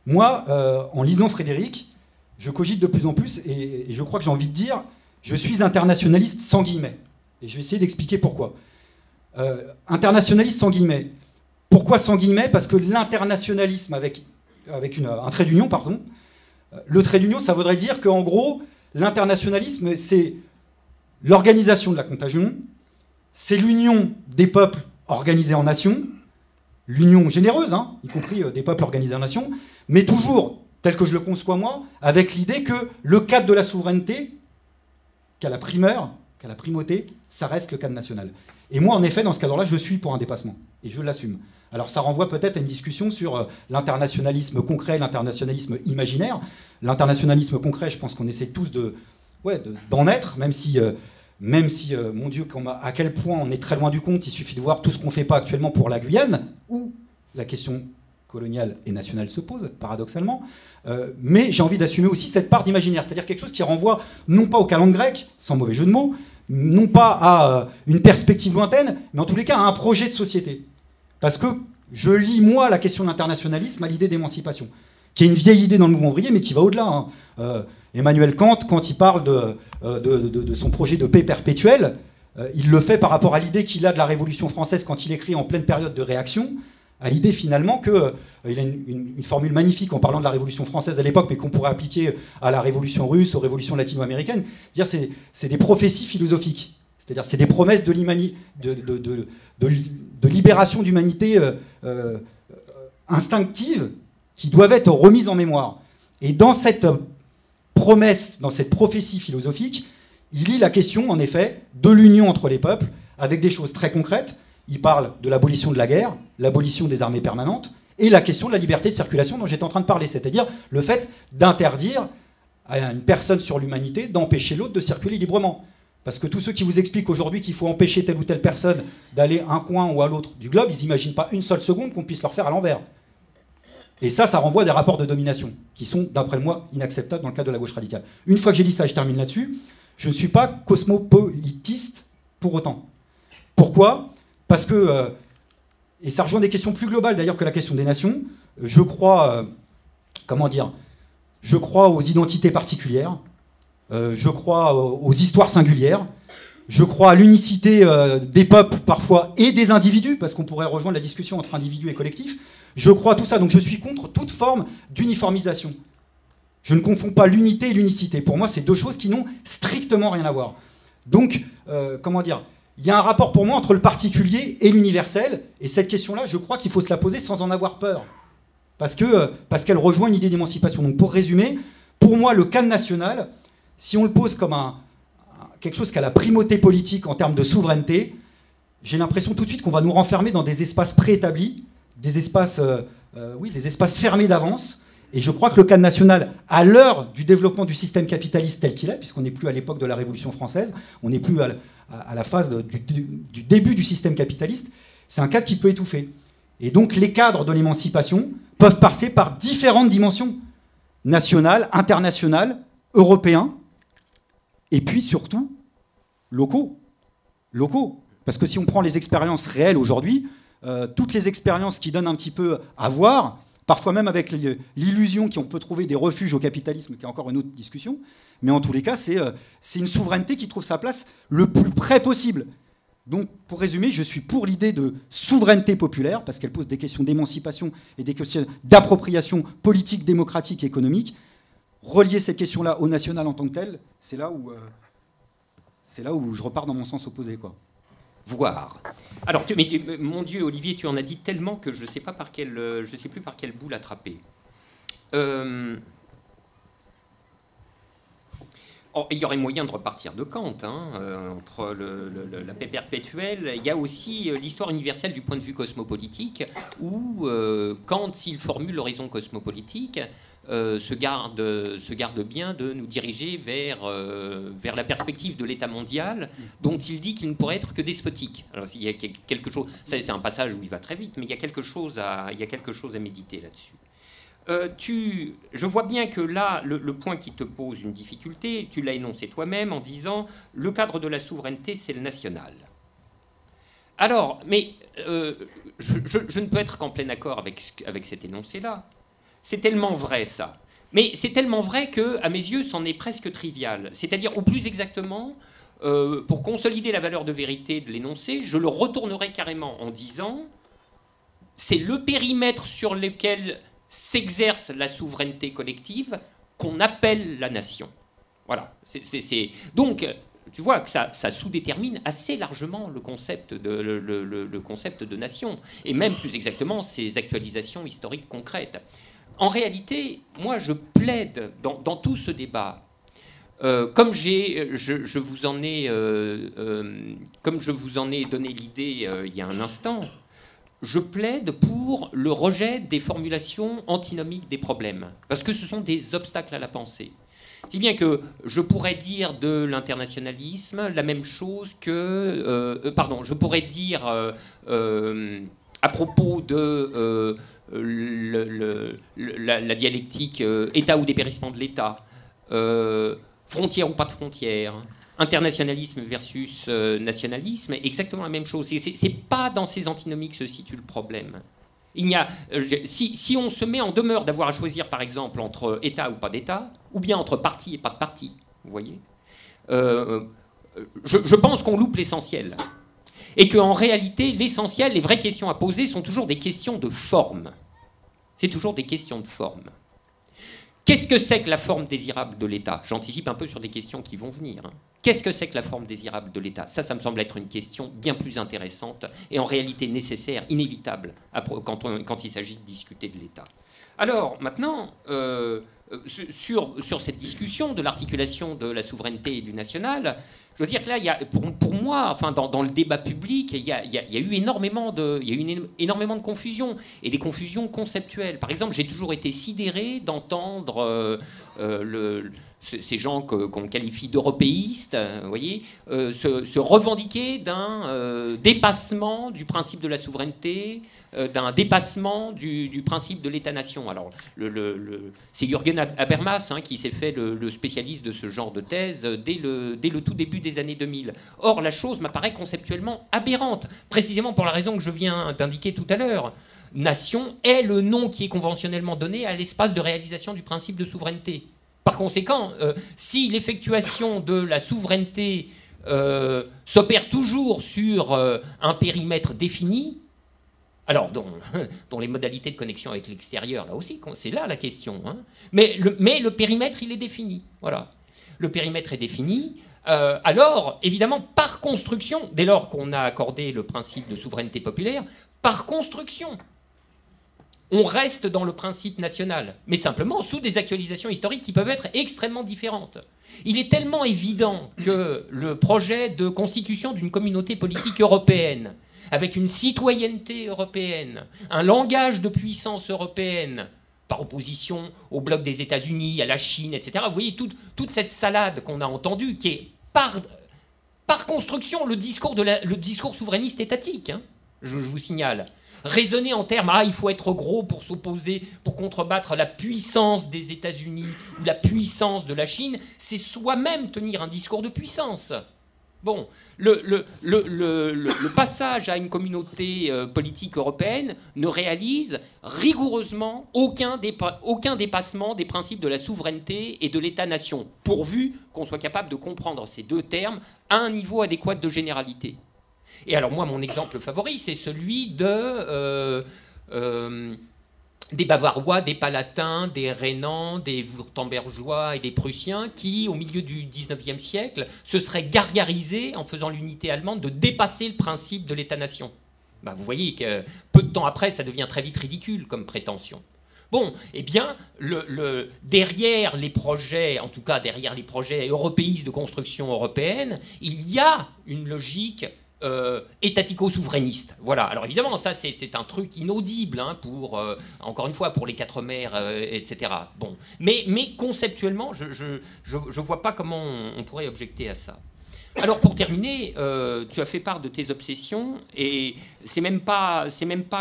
moi, en lisant Frédéric, je cogite de plus en plus, et je crois que j'ai envie de dire, je suis internationaliste sans guillemets. Et je vais essayer d'expliquer pourquoi. Internationaliste sans guillemets. Pourquoi sans guillemets? Parce que l'internationalisme avec un trait d'union, pardon, le trait d'union, ça voudrait dire qu'en gros, l'internationalisme, c'est l'organisation de la contagion, c'est l'union des peuples organisés en nations, l'union généreuse, hein, y compris des peuples organisés en nations, mais toujours, tel que je le conçois moi, avec l'idée que le cadre de la souveraineté, qu'à la primeur, qu'à la primauté, ça reste le cadre national. Et moi, en effet, dans ce cadre-là, je suis pour un dépassement, et je l'assume. Alors ça renvoie peut-être à une discussion sur l'internationalisme concret, l'internationalisme imaginaire. L'internationalisme concret, je pense qu'on essaie tous d'en être, même si, mon Dieu, à quel point on est très loin du compte. Il suffit de voir tout ce qu'on ne fait pas actuellement pour la Guyane, où la question coloniale et nationale se pose, paradoxalement. Mais j'ai envie d'assumer aussi cette part d'imaginaire, c'est-à-dire quelque chose qui renvoie non pas aux calendes grecques, sans mauvais jeu de mots, non pas à une perspective lointaine, mais en tous les cas à un projet de société. Parce que je lis, moi, la question de l'internationalisme à l'idée d'émancipation, qui est une vieille idée dans le mouvement ouvrier, mais qui va au-delà. Hein. Emmanuel Kant, quand il parle de son projet de paix perpétuelle, il le fait par rapport à l'idée qu'il a de la Révolution française quand il écrit en pleine période de réaction, à l'idée finalement qu'il a une formule magnifique en parlant de la Révolution française à l'époque, mais qu'on pourrait appliquer à la Révolution russe, aux révolutions latino-américaines, dire c'est des prophéties philosophiques. C'est-à-dire c'est des promesses de libération d'humanité instinctive qui doivent être remises en mémoire. Et dans cette promesse, dans cette prophétie philosophique, il lit la question, en effet, de l'union entre les peuples, avec des choses très concrètes. Il parle de l'abolition de la guerre, l'abolition des armées permanentes, et la question de la liberté de circulation dont j'étais en train de parler, c'est-à-dire le fait d'interdire à une personne sur l'humanité d'empêcher l'autre de circuler librement. Parce que tous ceux qui vous expliquent aujourd'hui qu'il faut empêcher telle ou telle personne d'aller à un coin ou à l'autre du globe, ils n'imaginent pas une seule seconde qu'on puisse leur faire à l'envers. Et ça renvoie à des rapports de domination qui sont, d'après moi, inacceptables dans le cadre de la gauche radicale. Une fois que j'ai dit ça, je termine là-dessus. Je ne suis pas cosmopolitiste pour autant. Pourquoi ? Parce que, et ça rejoint des questions plus globales d'ailleurs que la question des nations, je crois aux identités particulières, je crois aux histoires singulières, je crois à l'unicité des peuples parfois et des individus, parce qu'on pourrait rejoindre la discussion entre individus et collectifs. Je crois à tout ça, donc je suis contre toute forme d'uniformisation. Je ne confonds pas l'unité et l'unicité. Pour moi, c'est deux choses qui n'ont strictement rien à voir. Donc, il y a un rapport pour moi entre le particulier et l'universel, et cette question-là, je crois qu'il faut se la poser sans en avoir peur, parce qu'elle rejoint une idée d'émancipation. Donc pour résumer, pour moi, le cadre national, si on le pose comme quelque chose qui a la primauté politique en termes de souveraineté, j'ai l'impression tout de suite qu'on va nous renfermer dans des espaces préétablis, des espaces fermés d'avance. Et je crois que le cadre national, à l'heure du développement du système capitaliste tel qu'il est, puisqu'on n'est plus à l'époque de la Révolution française, on n'est plus à la phase du début du système capitaliste, c'est un cadre qui peut étouffer. Et donc les cadres de l'émancipation peuvent passer par différentes dimensions, nationales, internationales, européens, et puis surtout locaux. Parce que si on prend les expériences réelles aujourd'hui, toutes les expériences qui donnent un petit peu à voir, parfois même avec l'illusion qu'on peut trouver des refuges au capitalisme, qui est encore une autre discussion, mais en tous les cas, c'est une souveraineté qui trouve sa place le plus près possible. Donc, pour résumer, je suis pour l'idée de souveraineté populaire, parce qu'elle pose des questions d'émancipation et des questions d'appropriation politique, démocratique et économique. Relier cette question-là au national en tant que tel, c'est là où je repars dans mon sens opposé, quoi. Voir. Alors, mon Dieu, Olivier, tu en as dit tellement que je ne sais plus par quel bout l'attraper. Il y aurait moyen de repartir de Kant, entre la paix perpétuelle. Il y a aussi l'histoire universelle du point de vue cosmopolitique, où Kant, s'il formule l'horizon cosmopolitique, se garde bien de nous diriger vers la perspective de l'État mondial, dont il dit qu'il ne pourrait être que despotique. Alors il y a quelque chose, ça c'est un passage où il va très vite, mais il y a quelque chose à méditer là-dessus. Je vois bien que là, le point qui te pose une difficulté, tu l'as énoncé toi-même en disant le cadre de la souveraineté, c'est le national. Alors, mais je ne peux être qu'en plein accord avec cet énoncé-là. C'est tellement vrai, ça. Mais c'est tellement vrai qu'à mes yeux, c'en est presque trivial. C'est-à-dire, ou plus exactement, pour consolider la valeur de vérité de l'énoncé, je le retournerai carrément en disant c'est le périmètre sur lequel s'exerce la souveraineté collective qu'on appelle la nation. Voilà. Donc, tu vois que ça sous-détermine assez largement le concept de nation, et même plus exactement ses actualisations historiques concrètes. En réalité, moi je plaide dans tout ce débat, comme je vous en ai donné l'idée il y a un instant, je plaide pour le rejet des formulations antinomiques des problèmes, parce que ce sont des obstacles à la pensée. Si bien que je pourrais dire de l'internationalisme la même chose que... je pourrais dire à propos de la dialectique État ou dépérissement de l'État, frontière ou pas de frontière, internationalisme versus nationalisme, exactement la même chose. C'est pas dans ces antinomies que se situe le problème. Il y a, si on se met en demeure d'avoir à choisir, par exemple, entre État ou pas d'État, ou bien entre parti et pas de parti, vous voyez, je pense qu'on loupe l'essentiel. Et qu'en réalité, l'essentiel, les vraies questions à poser sont toujours des questions de forme. C'est toujours des questions de forme. Qu'est-ce que c'est que la forme désirable de l'État? J'anticipe un peu sur des questions qui vont venir. Qu'est-ce que c'est que la forme désirable de l'État? Ça me semble être une question bien plus intéressante et en réalité nécessaire, inévitable, quand il s'agit de discuter de l'État. Alors, maintenant, sur cette discussion de l'articulation de la souveraineté et du national, je veux dire que là, il y a, pour moi, enfin, dans le débat public, il y a eu énormément de confusion, et des confusions conceptuelles. Par exemple, j'ai toujours été sidéré d'entendre ces gens qu'on qualifie d'européistes, vous voyez, se revendiquer d'un dépassement du principe de la souveraineté, d'un dépassement du principe de l'État-nation. Alors, c'est Jürgen Habermas qui s'est fait le spécialiste de ce genre de thèse dès le tout début des années 2000. Or, la chose m'apparaît conceptuellement aberrante, précisément pour la raison que je viens d'indiquer tout à l'heure. Nation est le nom qui est conventionnellement donné à l'espace de réalisation du principe de souveraineté. Par conséquent, si l'effectuation de la souveraineté s'opère toujours sur un périmètre défini, alors dont les modalités de connexion avec l'extérieur, là aussi, c'est là la question. Mais le périmètre, il est défini. Voilà. Le périmètre est défini. Alors, évidemment, par construction, dès lors qu'on a accordé le principe de souveraineté populaire, par construction, on reste dans le principe national, mais simplement sous des actualisations historiques qui peuvent être extrêmement différentes. Il est tellement évident que le projet de constitution d'une communauté politique européenne, avec une citoyenneté européenne, un langage de puissance européenne, par opposition au bloc des États-Unis, à la Chine, etc. Vous voyez toute cette salade qu'on a entendue, qui est par construction le discours souverainiste étatique, je vous signale. Raisonner en termes, il faut être gros pour s'opposer, pour contrebattre la puissance des États-Unis ou la puissance de la Chine, c'est soi-même tenir un discours de puissance. Bon, le passage à une communauté politique européenne ne réalise rigoureusement aucun dépassement des principes de la souveraineté et de l'État-nation, pourvu qu'on soit capable de comprendre ces deux termes à un niveau adéquat de généralité. Et alors moi, mon exemple favori, c'est celui des Bavarois, des Palatins, des Rhénans, des Wurtembergeois et des Prussiens qui, au milieu du XIXe siècle, se seraient gargarisés, en faisant l'unité allemande, de dépasser le principe de l'État-nation. Vous voyez que peu de temps après, ça devient très vite ridicule comme prétention. Bon, eh bien, derrière les projets, en tout cas derrière les projets européistes de construction européenne, il y a une logique étatico-souverainiste. Voilà. Alors évidemment, ça c'est un truc inaudible encore une fois, pour les quatre mers, etc. Bon. Mais conceptuellement, je vois pas comment on pourrait objecter à ça. Alors pour terminer, tu as fait part de tes obsessions et c'est même pas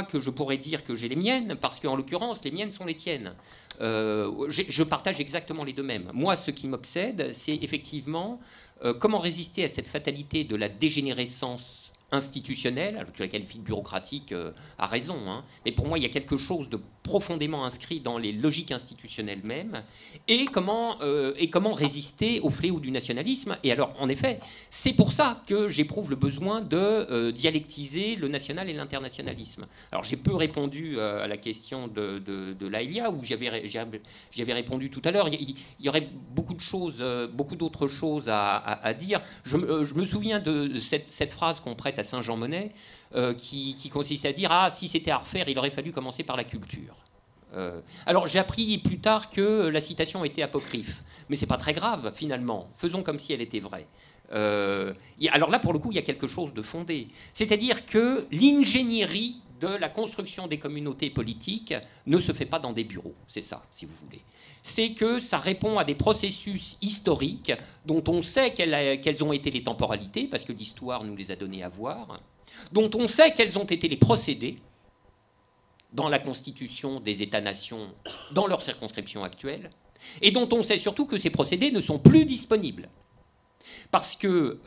que je pourrais dire que j'ai les miennes, parce qu'en l'occurrence, les miennes sont les tiennes. Je partage exactement les deux mêmes. Moi, ce qui m'obsède, c'est effectivement comment résister à cette fatalité de la dégénérescence institutionnelle, alors tu la qualifies de bureaucratique, a raison, hein, mais pour moi il y a quelque chose de profondément inscrit dans les logiques institutionnelles mêmes, et comment résister au fléau du nationalisme. Et alors, en effet, c'est pour ça que j'éprouve le besoin de dialectiser le national et l'internationalisme. Alors, j'ai peu répondu à la question de Laëlia, où j'avais répondu tout à l'heure. Il y aurait beaucoup d'autres choses à dire. Je me souviens de cette phrase qu'on prête à Saint-Jean-Monnet, qui consistait à dire « Ah, si c'était à refaire, il aurait fallu commencer par la culture ». Alors j'ai appris plus tard que la citation était apocryphe, mais c'est pas très grave finalement. Faisons comme si elle était vraie. Alors là, pour le coup, il y a quelque chose de fondé. C'est-à-dire que l'ingénierie de la construction des communautés politiques ne se fait pas dans des bureaux. C'est ça, si vous voulez. C'est que ça répond à des processus historiques dont on sait quelles ont été les temporalités, parce que l'histoire nous les a donnés à voir, dont on sait quels ont été les procédés dans la constitution des États-nations, dans leur circonscription actuelle, et dont on sait surtout que ces procédés ne sont plus disponibles. Parce que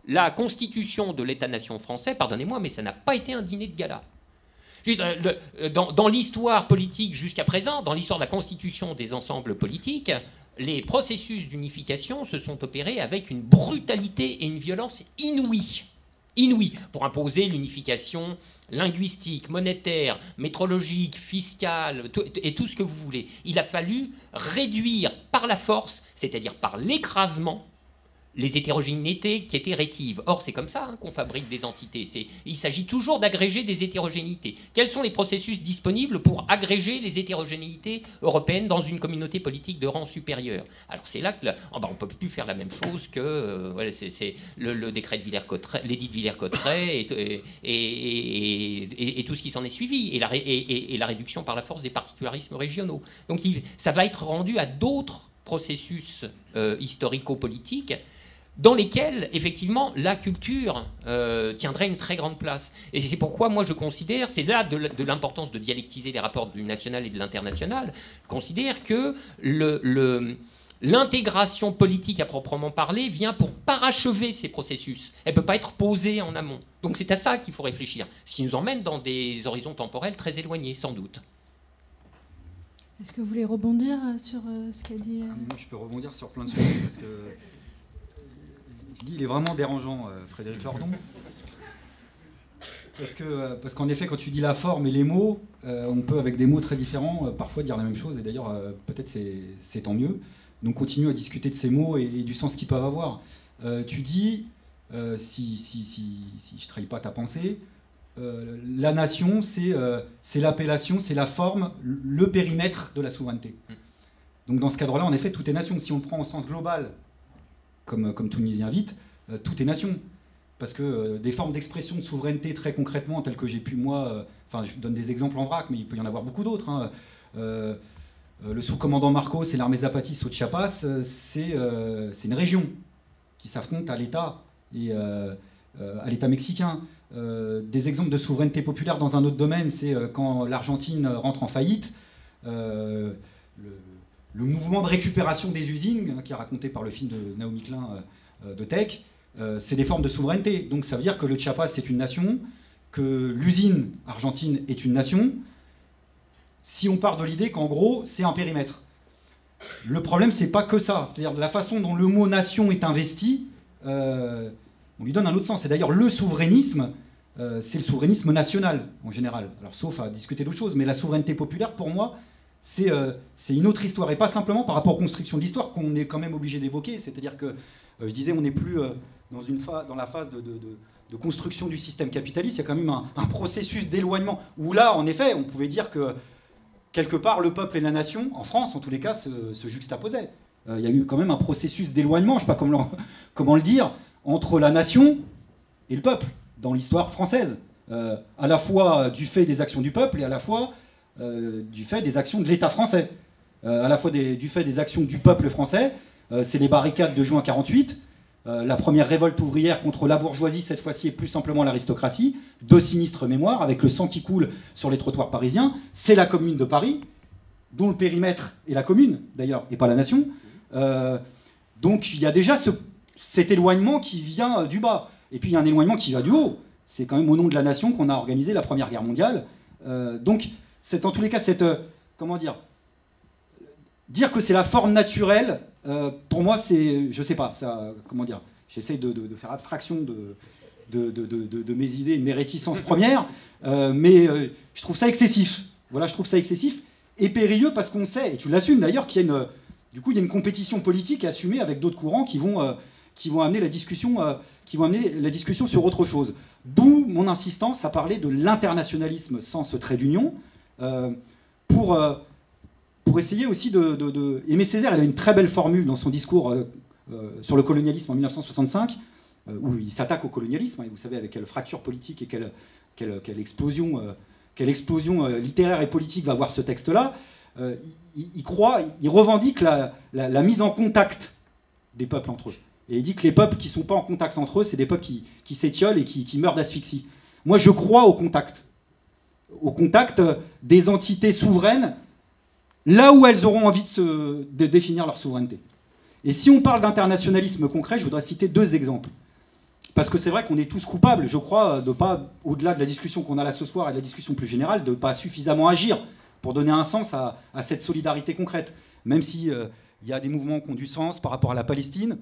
la constitution de l'État-nation français, pardonnez-moi, mais ça n'a pas été un dîner de gala. Dans l'histoire politique jusqu'à présent, dans l'histoire de la constitution des ensembles politiques, les processus d'unification se sont opérés avec une brutalité et une violence inouïes pour imposer l'unification linguistique, monétaire, métrologique, fiscale, et tout ce que vous voulez. Il a fallu réduire par la force, c'est-à-dire par l'écrasement, les hétérogénéités qui étaient rétives. Or, c'est comme ça qu'on fabrique des entités. Il s'agit toujours d'agréger des hétérogénéités. Quels sont les processus disponibles pour agréger les hétérogénéités européennes dans une communauté politique de rang supérieur? Alors, c'est là que on ne peut plus faire la même chose que c'est le décret de Villers-Cotterêts, l'édit de Villers-Cotterêts et tout ce qui s'en est suivi, et la réduction par la force des particularismes régionaux. Donc, ça va être rendu à d'autres processus historico-politiques dans lesquels, effectivement, la culture tiendrait une très grande place. Et c'est pourquoi, moi, je considère, c'est là de l'importance de dialectiser les rapports du national et de l'international, je considère que l'intégration politique à proprement parler vient pour parachever ces processus. Elle ne peut pas être posée en amont. Donc c'est à ça qu'il faut réfléchir, ce qui nous emmène dans des horizons temporels très éloignés, sans doute. Est-ce que vous voulez rebondir sur ce qu'a dit Moi, je peux rebondir sur plein de sujets, parce que je dis, il est vraiment dérangeant, Frédéric Lordon. Parce qu'en effet, quand tu dis la forme et les mots, on peut, avec des mots très différents, parfois dire la même chose, et d'ailleurs, peut-être c'est tant mieux. Donc, continue à discuter de ces mots et du sens qu'ils peuvent avoir. Tu dis, si je ne trahis pas ta pensée, la nation, c'est l'appellation, c'est la forme, le périmètre de la souveraineté. Donc, dans ce cadre-là, en effet, tout est nation. Si on le prend au sens global, comme tout nous y invite, tout est nation. Parce que des formes d'expression de souveraineté très concrètement, telles que j'ai pu moi... je vous donne des exemples en vrac, mais il peut y en avoir beaucoup d'autres. Hein. Le sous-commandant Marcos et l'armée Zapatis au Chiapas, c'est une région qui s'affronte à l'État et à l'État mexicain. Des exemples de souveraineté populaire dans un autre domaine, c'est quand l'Argentine rentre en faillite, le mouvement de récupération des usines, qui est raconté par le film de Naomi Klein de Tech, c'est des formes de souveraineté. Donc ça veut dire que le Chiapas c'est une nation, que l'usine argentine est une nation, si on part de l'idée qu'en gros c'est un périmètre. Le problème c'est pas que ça, c'est-à-dire la façon dont le mot nation est investi, on lui donne un autre sens. Et d'ailleurs le souverainisme, c'est le souverainisme national en général, alors sauf à discuter d'autres choses, mais la souveraineté populaire pour moi c'est une autre histoire, et pas simplement par rapport aux constructions de l'histoire qu'on est quand même obligé d'évoquer, c'est-à-dire que je disais on n'est plus dans la phase de construction du système capitaliste, il y a quand même un processus d'éloignement, où là en effet on pouvait dire que quelque part le peuple et la nation, en France en tous les cas, se juxtaposaient. Il y a eu quand même un processus d'éloignement, je ne sais pas comment le dire, entre la nation et le peuple, dans l'histoire française, à la fois du fait des actions du peuple et à la fois du fait des actions de l'État français, à la fois du fait des actions du peuple français, c'est les barricades de juin 48, la première révolte ouvrière contre la bourgeoisie, cette fois-ci, et plus simplement l'aristocratie, de sinistres mémoires, avec le sang qui coule sur les trottoirs parisiens, c'est la Commune de Paris, dont le périmètre est la commune, d'ailleurs, et pas la nation. Donc il y a déjà cet éloignement qui vient du bas, et puis il y a un éloignement qui va du haut. C'est quand même au nom de la nation qu'on a organisé la Première Guerre mondiale. Donc, c'est en tous les cas comment dire que c'est la forme naturelle, pour moi, c'est, je sais pas, ça, comment dire, j'essaie de faire abstraction de mes idées et de mes réticences premières, mais je trouve ça excessif. Voilà, je trouve ça excessif et périlleux parce qu'on sait, et tu l'assumes d'ailleurs, qu'il y a une compétition politique assumée avec d'autres courants qui vont amener la discussion, sur autre chose. D'où mon insistance à parler de l'internationalisme sans ce trait d'union, pour essayer aussi de... Aimé Césaire, il avait une très belle formule dans son discours sur le colonialisme en 1965, où il s'attaque au colonialisme, et vous savez avec quelle fracture politique et quelle explosion littéraire et politique va avoir ce texte-là. Il revendique la mise en contact des peuples entre eux. Et il dit que les peuples qui ne sont pas en contact entre eux, c'est des peuples qui s'étiolent et qui meurent d'asphyxie. Moi, je crois au contact des entités souveraines, là où elles auront envie de définir leur souveraineté. Et si on parle d'internationalisme concret, je voudrais citer 2 exemples. Parce que c'est vrai qu'on est tous coupables, je crois, de pas, au-delà de la discussion qu'on a là ce soir et de la discussion plus générale, de ne pas suffisamment agir pour donner un sens à cette solidarité concrète. Même si y a des mouvements qui ont du sens par rapport à la Palestine.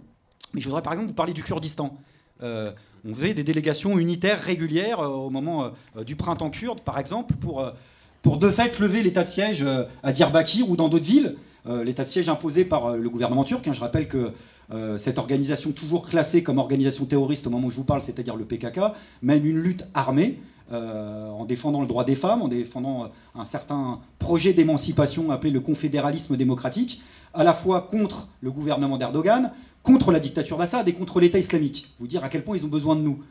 Mais je voudrais par exemple vous parler du Kurdistan. On faisait des délégations unitaires régulières au moment du printemps kurde, par exemple, pour de fait lever l'état de siège à Diyarbakir ou dans d'autres villes. L'état de siège imposé par le gouvernement turc. Je rappelle que cette organisation, toujours classée comme organisation terroriste au moment où je vous parle, c'est-à-dire le PKK, mène une lutte armée en défendant le droit des femmes, en défendant un certain projet d'émancipation appelé le confédéralisme démocratique, à la fois contre le gouvernement d'Erdogan, contre la dictature d'Assad et contre l'État islamique. Vous dire à quel point ils ont besoin de nous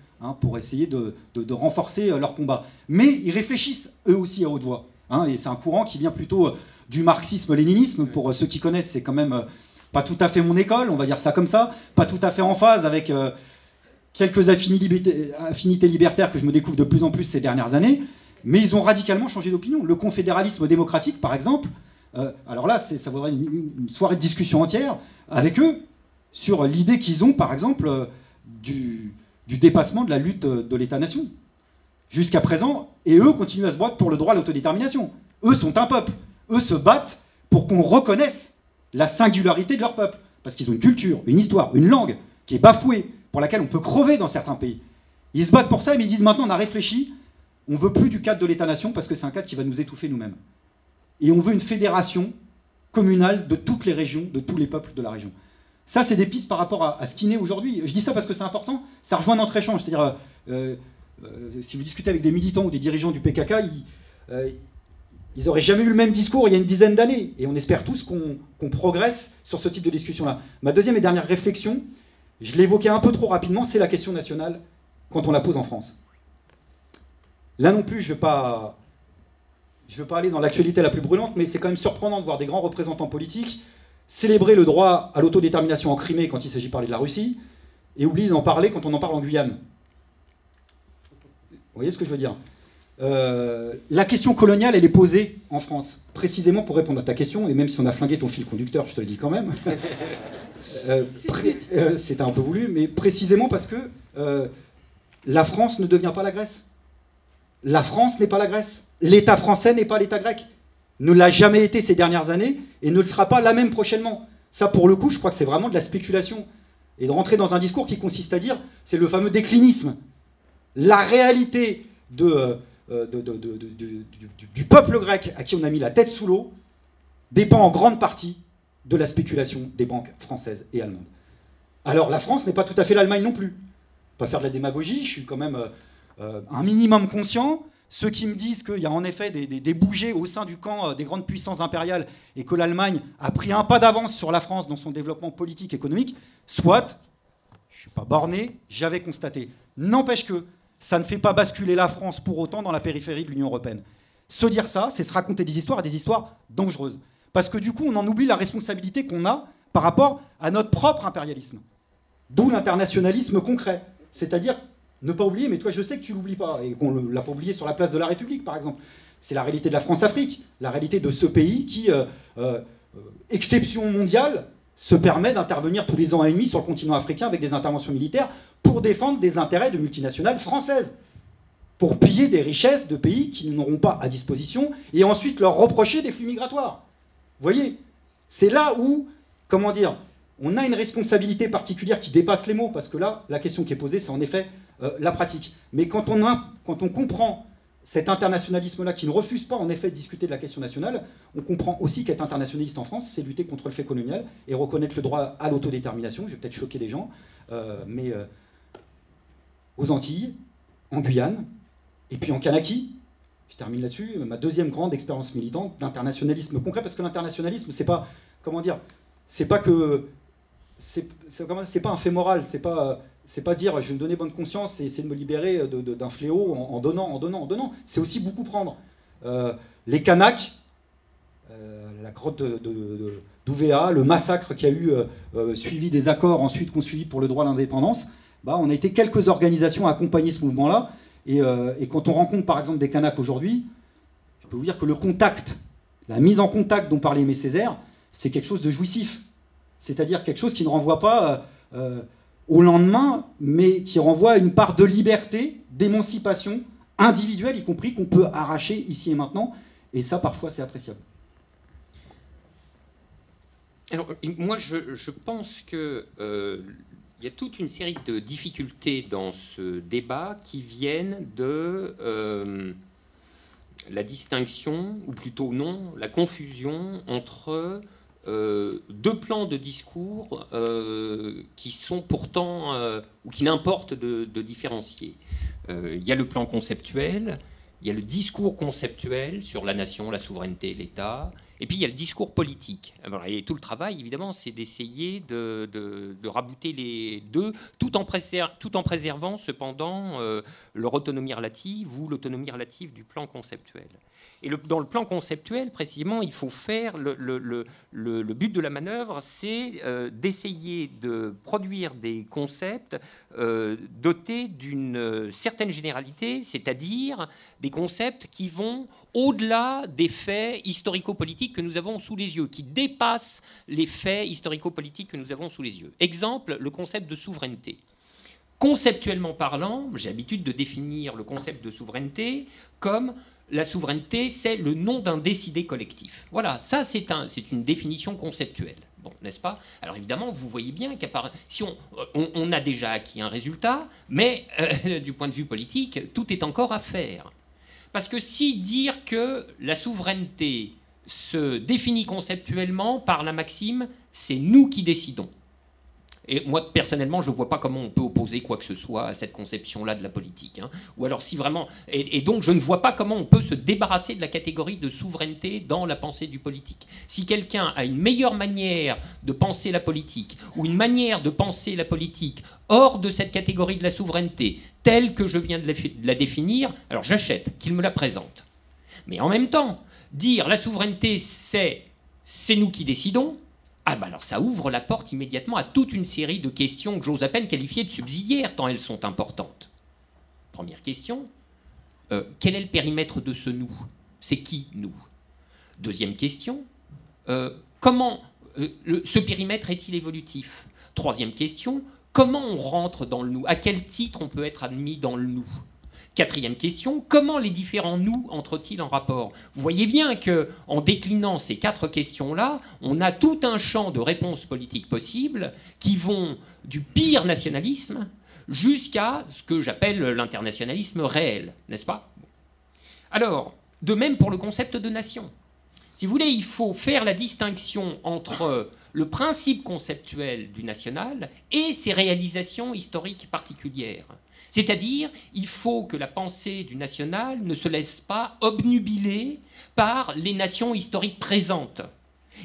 pour essayer de renforcer leur combat. Mais ils réfléchissent eux aussi à haute voix. Et c'est un courant qui vient plutôt du marxisme-léninisme. Pour ceux qui connaissent, c'est quand même pas tout à fait mon école, on va dire ça comme ça, pas tout à fait en phase avec quelques affinités libertaires que je me découvre de plus en plus ces dernières années, mais ils ont radicalement changé d'opinion. Le confédéralisme démocratique, par exemple, alors là, ça vaudrait une soirée de discussion entière avec eux sur l'idée qu'ils ont, par exemple, du dépassement de la lutte de l'État-nation. Jusqu'à présent, et eux continuent à se battre pour le droit à l'autodétermination. Eux sont un peuple. Eux se battent pour qu'on reconnaisse la singularité de leur peuple. Parce qu'ils ont une culture, une histoire, une langue qui est bafouée, pour laquelle on peut crever dans certains pays. Ils se battent pour ça, mais ils disent maintenant on a réfléchi, on veut plus du cadre de l'État-nation parce que c'est un cadre qui va nous étouffer nous-mêmes. Et on veut une fédération communale de toutes les régions, de tous les peuples de la région. Ça, c'est des pistes par rapport à ce qui naît aujourd'hui. Je dis ça parce que c'est important, ça rejoint notre échange. C'est-à-dire, si vous discutez avec des militants ou des dirigeants du PKK, ils n'auraient jamais eu le même discours il y a une dizaine d'années. Et on espère tous qu'on progresse sur ce type de discussion-là. Ma deuxième et dernière réflexion, je l'évoquais un peu trop rapidement, c'est la question nationale quand on la pose en France. Là non plus, je ne veux pas aller dans l'actualité la plus brûlante, mais c'est quand même surprenant de voir des grands représentants politiques célébrer le droit à l'autodétermination en Crimée quand il s'agit de parler de la Russie, et oublier d'en parler quand on en parle en Guyane. Vous voyez ce que je veux dire ? La question coloniale, elle est posée en France, précisément pour répondre à ta question, et même si on a flingué ton fil conducteur, je te le dis quand même. C'était un peu voulu, mais précisément parce que la France ne devient pas la Grèce. La France n'est pas la Grèce. L'État français n'est pas l'État grec. Ne l'a jamais été ces dernières années et ne le sera pas là même prochainement. Ça, pour le coup, je crois que c'est vraiment de la spéculation. Et de rentrer dans un discours qui consiste à dire, c'est le fameux déclinisme. La réalité du peuple grec à qui on a mis la tête sous l'eau dépend en grande partie de la spéculation des banques françaises et allemandes. Alors la France n'est pas tout à fait l'Allemagne non plus. Pas faire de la démagogie, je suis quand même un minimum conscient. Ceux qui me disent qu'il y a en effet des bougées au sein du camp des grandes puissances impériales et que l'Allemagne a pris un pas d'avance sur la France dans son développement politique et économique, soit, je ne suis pas borné, j'avais constaté. N'empêche que ça ne fait pas basculer la France pour autant dans la périphérie de l'Union européenne. Se dire ça, c'est se raconter des histoires et des histoires dangereuses. Parce que du coup, on en oublie la responsabilité qu'on a par rapport à notre propre impérialisme. D'où l'internationalisme concret. C'est-à-dire, ne pas oublier, mais toi je sais que tu ne l'oublies pas, et qu'on ne l'a pas oublié sur la place de la République par exemple. C'est la réalité de la France-Afrique, la réalité de ce pays qui, exception mondiale, se permet d'intervenir tous les ans et demi sur le continent africain avec des interventions militaires pour défendre des intérêts de multinationales françaises. pour piller des richesses de pays qui n'auront pas à disposition et ensuite leur reprocher des flux migratoires. Vous voyez, c'est là où, comment dire, on a une responsabilité particulière qui dépasse les mots, parce que là, la question qui est posée, c'est en effet la pratique. Mais quand on comprend cet internationalisme-là qui ne refuse pas en effet de discuter de la question nationale, on comprend aussi qu'être internationaliste en France, c'est lutter contre le fait colonial et reconnaître le droit à l'autodétermination. Je vais peut-être choquer les gens, mais aux Antilles, en Guyane, et puis en Kanaki, je termine là-dessus, ma deuxième grande expérience militante d'internationalisme concret, parce que l'internationalisme, c'est pas, comment dire, c'est pas que, c'est pas un fait moral, c'est pas dire je vais me donner bonne conscience et essayer de me libérer d'un fléau en donnant. C'est aussi beaucoup prendre. Les Kanaks, la grotte d'Ouvéa, le massacre qui a eu suivi des accords ensuite qu'on suivi pour le droit à l'indépendance, bah, on a été quelques organisations à accompagner ce mouvement-là. Et quand on rencontre par exemple des Kanaks aujourd'hui, je peux vous dire que le contact, la mise en contact dont parlait Aimé Césaire, c'est quelque chose de jouissif. C'est-à-dire quelque chose qui ne renvoie pas au lendemain, mais qui renvoie à une part de liberté, d'émancipation individuelle, y compris qu'on peut arracher ici et maintenant. Et ça, parfois, c'est appréciable. Alors, moi, je pense que il y a toute une série de difficultés dans ce débat qui viennent de la distinction, ou plutôt non, la confusion entre deux plans de discours qui sont pourtant, ou qui n'importe de différencier. Il y a le plan conceptuel, il y a le discours conceptuel sur la nation, la souveraineté, l'État, et puis il y a le discours politique. Alors, et tout le travail, évidemment, c'est d'essayer de rabouter les deux, tout en préservant cependant leur autonomie relative ou l'autonomie relative du plan conceptuel. Et dans le plan conceptuel, précisément, il faut faire le but de la manœuvre, c'est d'essayer de produire des concepts dotés d'une certaine généralité, c'est-à-dire des concepts qui vont au-delà des faits historico-politiques que nous avons sous les yeux, qui dépassent les faits historico-politiques que nous avons sous les yeux. Exemple, le concept de souveraineté. Conceptuellement parlant, j'ai l'habitude de définir le concept de souveraineté comme la souveraineté, c'est le nom d'un décidé collectif. Voilà, ça c'est une définition conceptuelle. Bon, n'est-ce pas? Alors évidemment, vous voyez bien si on a déjà acquis un résultat, mais du point de vue politique, tout est encore à faire. Parce que si dire que la souveraineté se définit conceptuellement par la maxime « c'est nous qui décidons », et moi, personnellement, je ne vois pas comment on peut opposer quoi que ce soit à cette conception-là de la politique. Hein. Ou alors, si vraiment... Et donc, je ne vois pas comment on peut se débarrasser de la catégorie de souveraineté dans la pensée du politique. Si quelqu'un a une meilleure manière de penser la politique, ou une manière de penser la politique hors de cette catégorie de la souveraineté, telle que je viens de la définir, alors j'achète qu'il me la présente. Mais en même temps, dire la souveraineté, c'est nous qui décidons, ah ben alors ça ouvre la porte immédiatement à toute une série de questions que j'ose à peine qualifier de subsidiaires, tant elles sont importantes. Première question, quel est le périmètre de ce nous? C'est qui, nous? Deuxième question, comment ce périmètre est-il évolutif? Troisième question, comment on rentre dans le nous? À quel titre on peut être admis dans le nous? Quatrième question, comment les différents nous entrent-ils en rapport? Vous voyez bien qu'en déclinant ces quatre questions-là, on a tout un champ de réponses politiques possibles qui vont du pire nationalisme jusqu'à ce que j'appelle l'internationalisme réel, n'est-ce pas? Alors, de même pour le concept de nation. Si vous voulez, il faut faire la distinction entre le principe conceptuel du national et ses réalisations historiques particulières. C'est-à-dire, il faut que la pensée du national ne se laisse pas obnubiler par les nations historiques présentes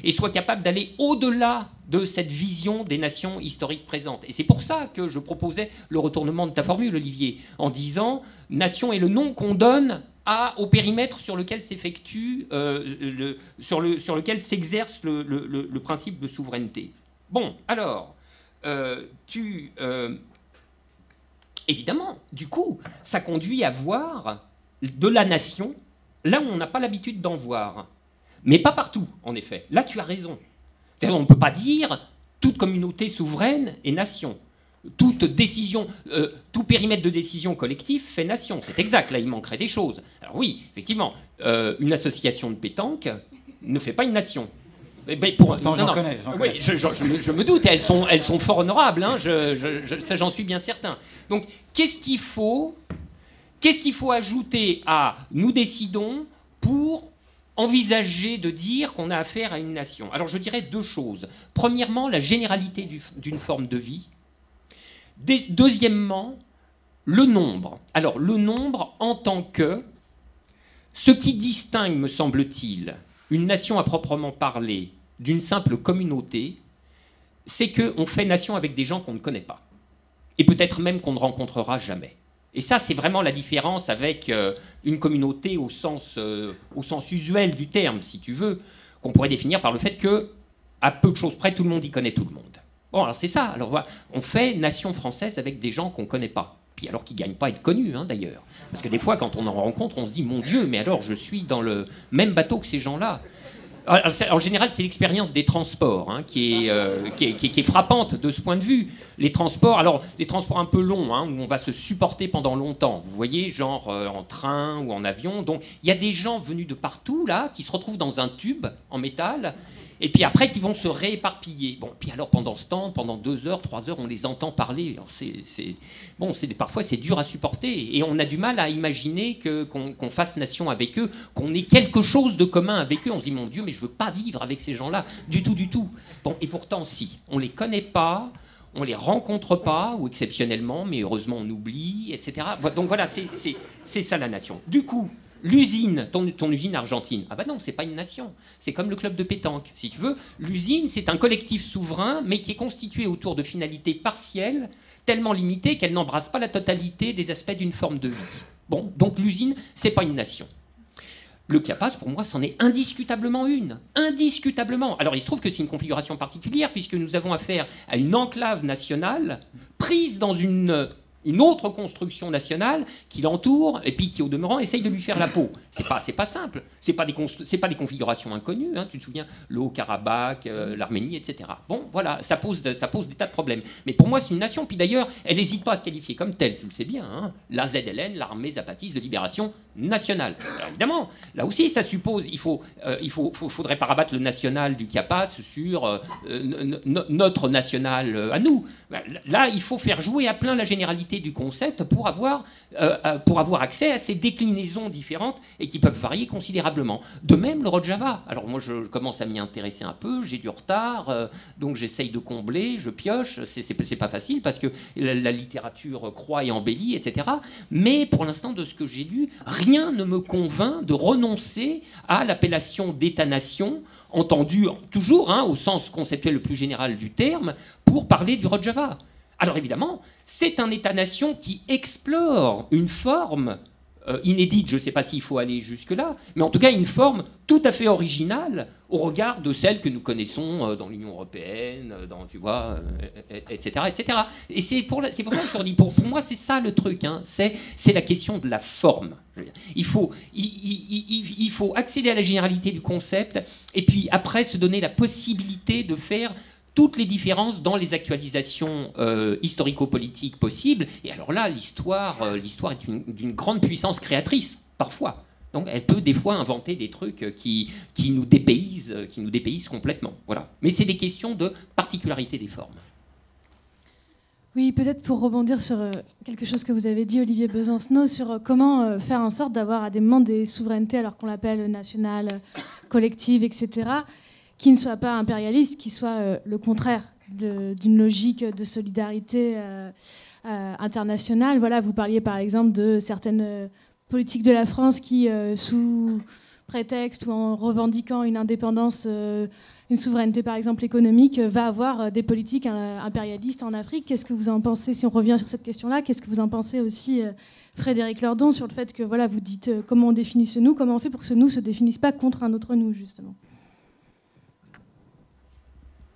et soit capable d'aller au-delà de cette vision des nations historiques présentes. Et c'est pour ça que je proposais le retournement de ta formule, Olivier, en disant « nation est le nom qu'on donne au périmètre sur lequel s'effectue, sur lequel s'exerce le principe de souveraineté. » Bon, alors, évidemment, du coup, ça conduit à voir de la nation là où on n'a pas l'habitude d'en voir. Mais pas partout, en effet. Là, tu as raison. On ne peut pas dire toute communauté souveraine est nation. Toute décision, tout périmètre de décision collectif fait nation. C'est exact, là il manquerait des choses. Alors oui, effectivement, une association de pétanque ne fait pas une nation. Pourtant, j'en connais. Oui, je me doute, elles sont fort honorables, hein, ça j'en suis bien certain. Donc qu'est-ce qu'il faut ajouter à nous décidons pour envisager de dire qu'on a affaire à une nation? Alors je dirais deux choses. Premièrement, la généralité d'une forme de vie. Deuxièmement, le nombre. Alors le nombre en tant que ce qui distingue, me semble-t-il, une nation à proprement parler d'une simple communauté, c'est qu'on fait nation avec des gens qu'on ne connaît pas. Et peut-être même qu'on ne rencontrera jamais. Et ça, c'est vraiment la différence avec une communauté au sens usuel du terme, si tu veux, qu'on pourrait définir par le fait que, à peu de choses près, tout le monde y connaît tout le monde. Bon, alors c'est ça. Alors, on fait nation française avec des gens qu'on ne connaît pas. Puis alors qu'ils ne gagnent pas à être connus, hein, d'ailleurs. Parce que des fois, quand on en rencontre, on se dit, mon Dieu, mais alors je suis dans le même bateau que ces gens-là. En général, c'est l'expérience des transports hein, qui est frappante de ce point de vue. Les transports un peu longs, hein, où on va se supporter pendant longtemps. Vous voyez, genre en train ou en avion. Donc, il y a des gens venus de partout, là, qui se retrouvent dans un tube en métal, et puis après, qui vont se rééparpiller. Bon, puis alors, pendant ce temps, pendant 2 heures, 3 heures, on les entend parler. Alors, parfois, c'est dur à supporter. Et on a du mal à imaginer qu'on fasse nation avec eux, qu'on ait quelque chose de commun avec eux. On se dit, mon Dieu, mais je ne veux pas vivre avec ces gens-là, du tout, du tout. Bon, et pourtant, si. On ne les connaît pas, on ne les rencontre pas, ou exceptionnellement, mais heureusement, on oublie, etc. Donc voilà, c'est ça la nation. Du coup, l'usine, ton usine argentine, ah bah non, c'est pas une nation. C'est comme le club de pétanque, si tu veux. L'usine, c'est un collectif souverain, mais qui est constitué autour de finalités partielles, tellement limitées qu'elles n'embrassent pas la totalité des aspects d'une forme de vie. Bon, donc l'usine, c'est pas une nation. Le Chiapas, pour moi, c'en est indiscutablement une. Indiscutablement. Alors, il se trouve que c'est une configuration particulière, puisque nous avons affaire à une enclave nationale prise dans une autre construction nationale qui l'entoure et puis qui, au demeurant, essaye de lui faire la peau. C'est pas simple. C'est pas des configurations inconnues. Hein. Tu te souviens, le Haut-Karabakh, l'Arménie, etc. Bon, voilà, ça pose des tas de problèmes. Mais pour moi, c'est une nation. Puis d'ailleurs, elle n'hésite pas à se qualifier comme telle. Tu le sais bien. Hein. La ZLN, l'armée zapatiste de libération nationale. Alors évidemment, là aussi, ça suppose, faudrait pas rabattre le national du Chiapas sur notre national à nous. Là, il faut faire jouer à plein la généralité du concept pour avoir accès à ces déclinaisons différentes et qui peuvent varier considérablement. De même, le Rojava. Alors moi, je commence à m'y intéresser un peu, j'ai du retard, donc j'essaye de combler, je pioche, c'est pas facile parce que la littérature croît et embellit, etc. Mais pour l'instant, de ce que j'ai lu, rien ne me convainc de renoncer à l'appellation d'État-nation, entendue toujours au sens conceptuel le plus général du terme, pour parler du Rojava. Alors évidemment, c'est un État-nation qui explore une forme inédite, je ne sais pas s'il faut aller jusque-là, mais en tout cas une forme tout à fait originale au regard de celle que nous connaissons dans l'Union européenne, tu vois, etc., etc. Et c'est pour ça que je leur dis, pour moi, c'est ça le truc, hein, c'est la question de la forme. Il faut accéder à la généralité du concept et puis après se donner la possibilité de faire toutes les différences dans les actualisations historico-politiques possibles. Et alors là, l'histoire est d'une grande puissance créatrice, parfois. Donc elle peut des fois inventer des trucs qui nous dépaysent complètement. Voilà. Mais c'est des questions de particularité des formes. Oui, peut-être pour rebondir sur quelque chose que vous avez dit, Olivier Besancenot, sur comment faire en sorte d'avoir à des moments des souverainetés, alors qu'on l'appelle nationale, collective, etc., qui ne soit pas impérialiste, qui soit le contraire d'une logique de solidarité internationale. Voilà, vous parliez par exemple de certaines politiques de la France qui, sous prétexte ou en revendiquant une indépendance, une souveraineté par exemple économique, va avoir des politiques impérialistes en Afrique. Qu'est-ce que vous en pensez, si on revient sur cette question-là, qu'est-ce que vous en pensez aussi, Frédéric Lordon, sur le fait que voilà, vous dites comment on définit ce nous, comment on fait pour que ce nous ne se définisse pas contre un autre nous, justement?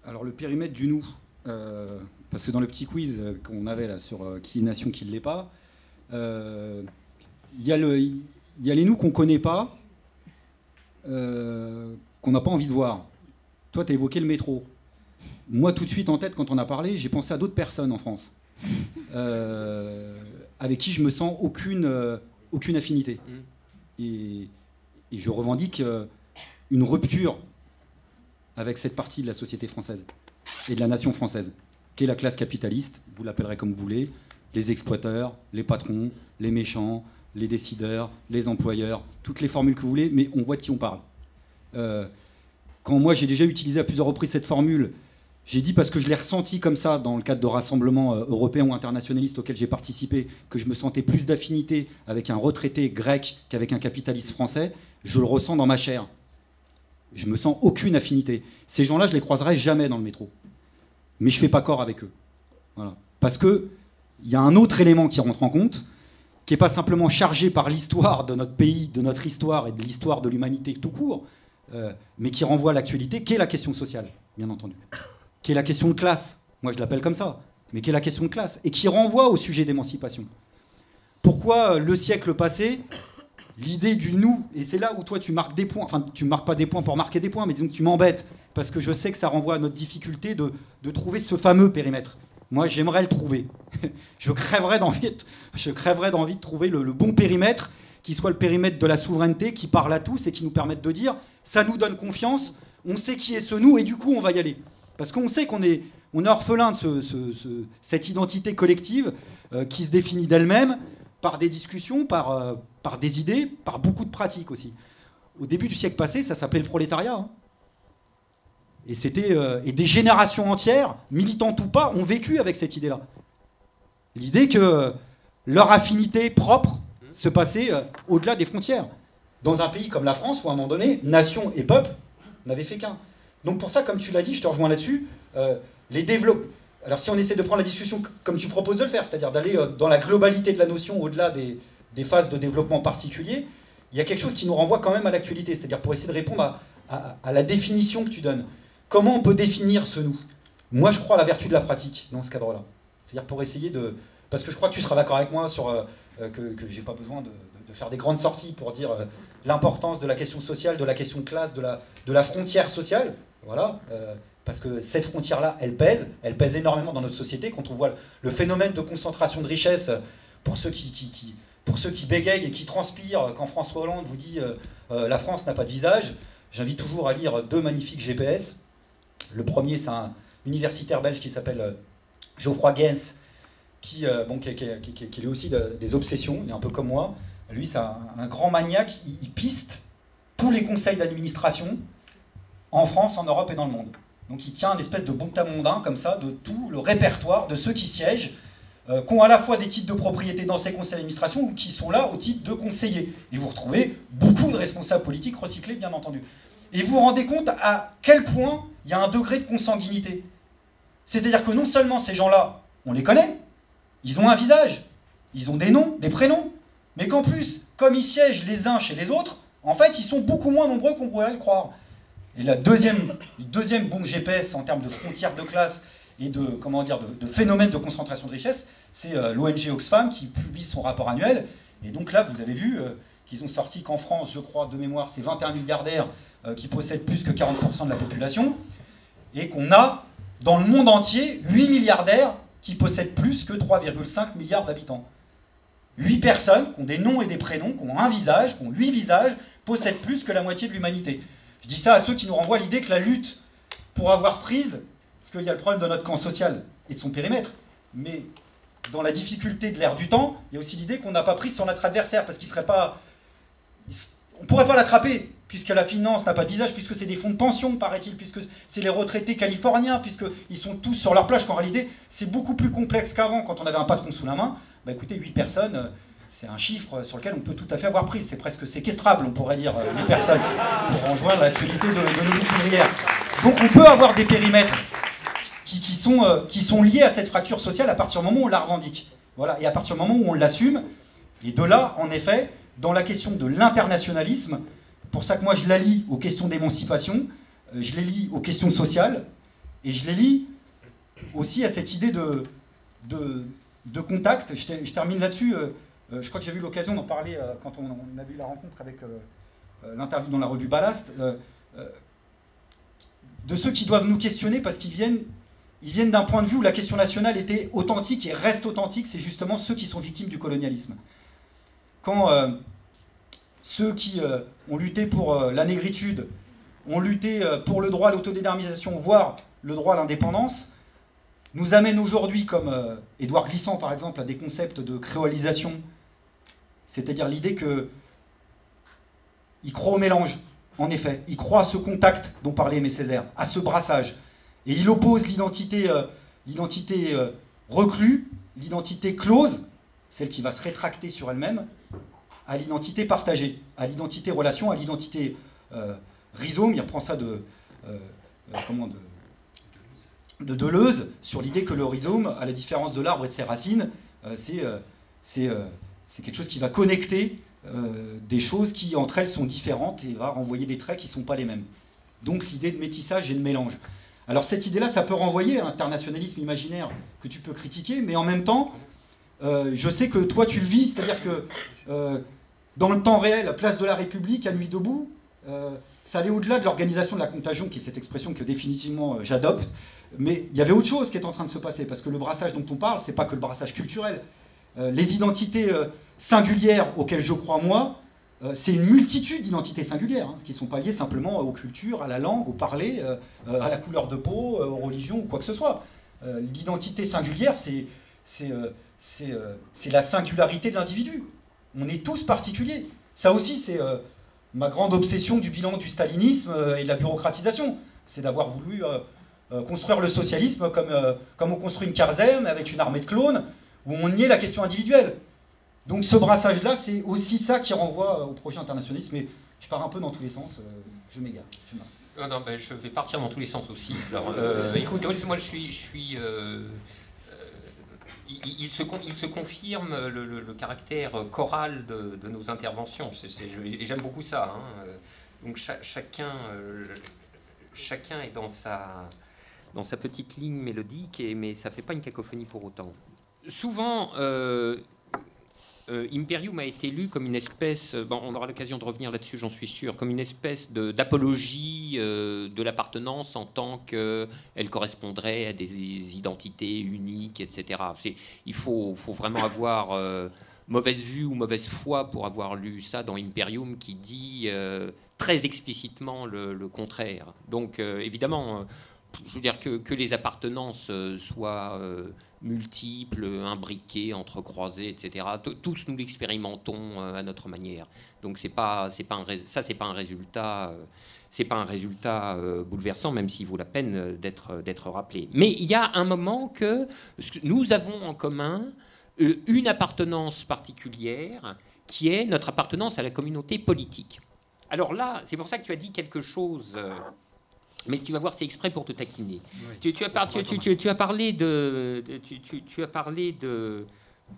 Alors le périmètre du nous, parce que dans le petit quiz qu'on avait là sur qui est nation, qui ne l'est pas, il y a les nous qu'on ne connaît pas, qu'on n'a pas envie de voir. Toi, tu as évoqué le métro. Moi, tout de suite en tête, quand on a parlé, j'ai pensé à d'autres personnes en France. avec qui je me sens aucune affinité. Et je revendique une rupture avec cette partie de la société française et de la nation française, qui est la classe capitaliste, vous l'appellerez comme vous voulez, les exploiteurs, les patrons, les méchants, les décideurs, les employeurs, toutes les formules que vous voulez, mais on voit de qui on parle. Quand moi j'ai déjà utilisé à plusieurs reprises cette formule, j'ai dit parce que je l'ai ressenti comme ça dans le cadre de rassemblements européens ou internationalistes auxquels j'ai participé, que je me sentais plus d'affinité avec un retraité grec qu'avec un capitaliste français, je le ressens dans ma chair. Je me sens aucune affinité. Ces gens-là, je les croiserai jamais dans le métro. Mais je ne fais pas corps avec eux. Voilà. Parce qu'il y a un autre élément qui rentre en compte, qui n'est pas simplement chargé par l'histoire de notre pays, de notre histoire et de l'histoire de l'humanité tout court, mais qui renvoie à l'actualité, qui est la question sociale, bien entendu. Qui est la question de classe, moi je l'appelle comme ça, mais qui est la question de classe, et qui renvoie au sujet d'émancipation. Pourquoi le siècle passé, l'idée du nous, et c'est là où toi tu marques des points, enfin tu ne marques pas des points pour marquer des points, mais disons que tu m'embêtes, parce que je sais que ça renvoie à notre difficulté de trouver ce fameux périmètre. Moi j'aimerais le trouver. Je crèverais d'envie de trouver le bon périmètre, qui soit le périmètre de la souveraineté, qui parle à tous et qui nous permette de dire, ça nous donne confiance, on sait qui est ce nous, et du coup on va y aller. Parce qu'on sait qu'on est orphelin de cette identité collective qui se définit d'elle-même par des discussions, par des idées, par beaucoup de pratiques aussi. Au début du siècle passé, ça s'appelait le prolétariat. Hein. Et des générations entières, militantes ou pas, ont vécu avec cette idée-là. L'idée que leur affinité propre se passait au-delà des frontières. Dans un pays comme la France, où à un moment donné, nation et peuple n'avaient fait qu'un. Donc pour ça, comme tu l'as dit, je te rejoins là-dessus, les développements... Alors si on essaie de prendre la discussion comme tu proposes de le faire, c'est-à-dire d'aller dans la globalité de la notion au-delà des phases de développement particuliers, il y a quelque chose qui nous renvoie quand même à l'actualité, c'est-à-dire pour essayer de répondre à la définition que tu donnes. Comment on peut définir ce nous? Moi je crois à la vertu de la pratique dans ce cadre-là. C'est-à-dire pour essayer de... Parce que je crois que tu seras d'accord avec moi sur que je n'ai pas besoin de faire des grandes sorties pour dire l'importance de la question sociale, de la question de classe, de la frontière sociale. Voilà, parce que cette frontière-là, elle pèse énormément dans notre société. Quand on voit le phénomène de concentration de richesse, pour ceux qui bégayent et qui transpirent, quand François Hollande vous dit la France n'a pas de visage, j'invite toujours à lire 2 magnifiques GPS. Le premier, c'est un universitaire belge qui s'appelle Geoffroy Gens, qui est lui aussi des obsessions, il est un peu comme moi. Lui, c'est un grand maniaque, il piste tous les conseils d'administration en France, en Europe et dans le monde. Donc il tient une espèce de bonta mondain, comme ça, de tout le répertoire de ceux qui siègent, qui ont à la fois des titres de propriété dans ces conseils d'administration ou qui sont là au titre de conseillers. Et vous retrouvez beaucoup de responsables politiques recyclés, bien entendu. Et vous vous rendez compte à quel point il y a un degré de consanguinité. C'est-à-dire que non seulement ces gens-là, on les connaît, ils ont un visage, ils ont des noms, des prénoms, mais qu'en plus, comme ils siègent les uns chez les autres, en fait, ils sont beaucoup moins nombreux qu'on pourrait le croire. Et le deuxième bon GPS en termes de frontières de classe et de phénomène de concentration de richesse, c'est l'ONG Oxfam qui publie son rapport annuel. Et donc là, vous avez vu qu'ils ont sorti qu'en France, je crois, de mémoire, c'est 21 milliardaires qui possèdent plus que 40% de la population, et qu'on a, dans le monde entier, 8 milliardaires qui possèdent plus que 3,5 milliards d'habitants. 8 personnes qui ont des noms et des prénoms, qui ont un visage, qui ont 8 visages, possèdent plus que la moitié de l'humanité. Je dis ça à ceux qui nous renvoient l'idée que la lutte pour avoir prise, parce qu'il y a le problème de notre camp social et de son périmètre, mais dans la difficulté de l'ère du temps, il y a aussi l'idée qu'on n'a pas prise sur notre adversaire, parce qu'il serait pas... On ne pourrait pas l'attraper, puisque la finance n'a pas de visage, puisque c'est des fonds de pension, paraît-il, puisque c'est les retraités californiens, puisqu'ils sont tous sur leur plage, qu'en réalité, c'est beaucoup plus complexe qu'avant, quand on avait un patron sous la main. Bah écoutez, 8 personnes... c'est un chiffre sur lequel on peut tout à fait avoir prise. C'est presque séquestrable, on pourrait dire, les personnes, pour rejoindre l'actualité de nos luttes ouvrières. Donc on peut avoir des périmètres qui sont liés à cette fracture sociale à partir du moment où on la revendique. Voilà, et à partir du moment où on l'assume. Et de là, en effet, dans la question de l'internationalisme, pour ça que moi je la lie aux questions d'émancipation, je les lie aux questions sociales, et je les lie aussi à cette idée de contact. Je termine là-dessus. Je crois que j'ai eu l'occasion d'en parler quand on a vu la rencontre avec l'interview dans la revue Ballast, de ceux qui doivent nous questionner parce qu'ils viennent ils viennent d'un point de vue où la question nationale était authentique et reste authentique, c'est justement ceux qui sont victimes du colonialisme. Quand ceux qui ont lutté pour la négritude, ont lutté pour le droit à l'autodétermination, voire le droit à l'indépendance, nous amènent aujourd'hui, comme Édouard Glissant par exemple, à des concepts de créolisation, c'est-à-dire l'idée qu'ils croient au mélange, en effet, ils croient à ce contact dont parlait Aimé Césaire, à ce brassage. Et il oppose l'identité reclue, l'identité close, celle qui va se rétracter sur elle-même, à l'identité partagée, à l'identité relation, à l'identité rhizome. Il reprend ça de Deleuze, sur l'idée que le rhizome, à la différence de l'arbre et de ses racines, c'est quelque chose qui va connecter des choses qui, entre elles, sont différentes et va renvoyer des traits qui ne sont pas les mêmes. Donc l'idée de métissage et de mélange. Alors cette idée-là, ça peut renvoyer à l'internationalisme imaginaire que tu peux critiquer, mais en même temps, je sais que toi tu le vis, c'est-à-dire que dans le temps réel, à Place de la République, à Nuit debout, ça allait au-delà de l'organisation de la contagion, qui est cette expression que définitivement j'adopte, mais il y avait autre chose qui est en train de se passer, parce que le brassage dont on parle, c'est pas que le brassage culturel. Les identités singulières auxquelles je crois moi, c'est une multitude d'identités singulières, qui ne sont pas liées simplement aux cultures, à la langue, au parler, à la couleur de peau, aux religions ou quoi que ce soit. L'identité singulière, c'est la singularité de l'individu. On est tous particuliers. Ça aussi, c'est ma grande obsession du bilan du stalinisme et de la bureaucratisation. C'est d'avoir voulu construire le socialisme comme on construit une caserne avec une armée de clones, où on niait la question individuelle. Donc ce brassage-là, c'est aussi ça qui renvoie au projet internationaliste, mais je pars un peu dans tous les sens, je m'égare. Non, ben, je vais partir dans tous les sens aussi. Alors, écoute, moi il se confirme le caractère choral de nos interventions, et j'aime beaucoup ça. Hein. Donc chacun est dans sa petite ligne mélodique, mais ça ne fait pas une cacophonie pour autant. Souvent, Imperium a été lu comme une espèce, on aura l'occasion de revenir là-dessus, j'en suis sûr, comme une espèce d'apologie de l'appartenance en tant qu'elle correspondrait à des identités uniques, etc. Il faut vraiment avoir mauvaise vue ou mauvaise foi pour avoir lu ça dans Imperium, qui dit très explicitement le contraire. Donc évidemment, je veux dire que les appartenances soient multiples, imbriquées, entrecroisées, etc. Tous nous l'expérimentons à notre manière. Donc c'est pas un résultat bouleversant, même s'il vaut la peine d'être rappelé. Mais il y a un moment que nous avons en commun une appartenance particulière, qui est notre appartenance à la communauté politique. Alors là, c'est pour ça que tu as dit quelque chose. Mais si tu vas voir, c'est exprès pour te taquiner. Oui. Tu as parlé de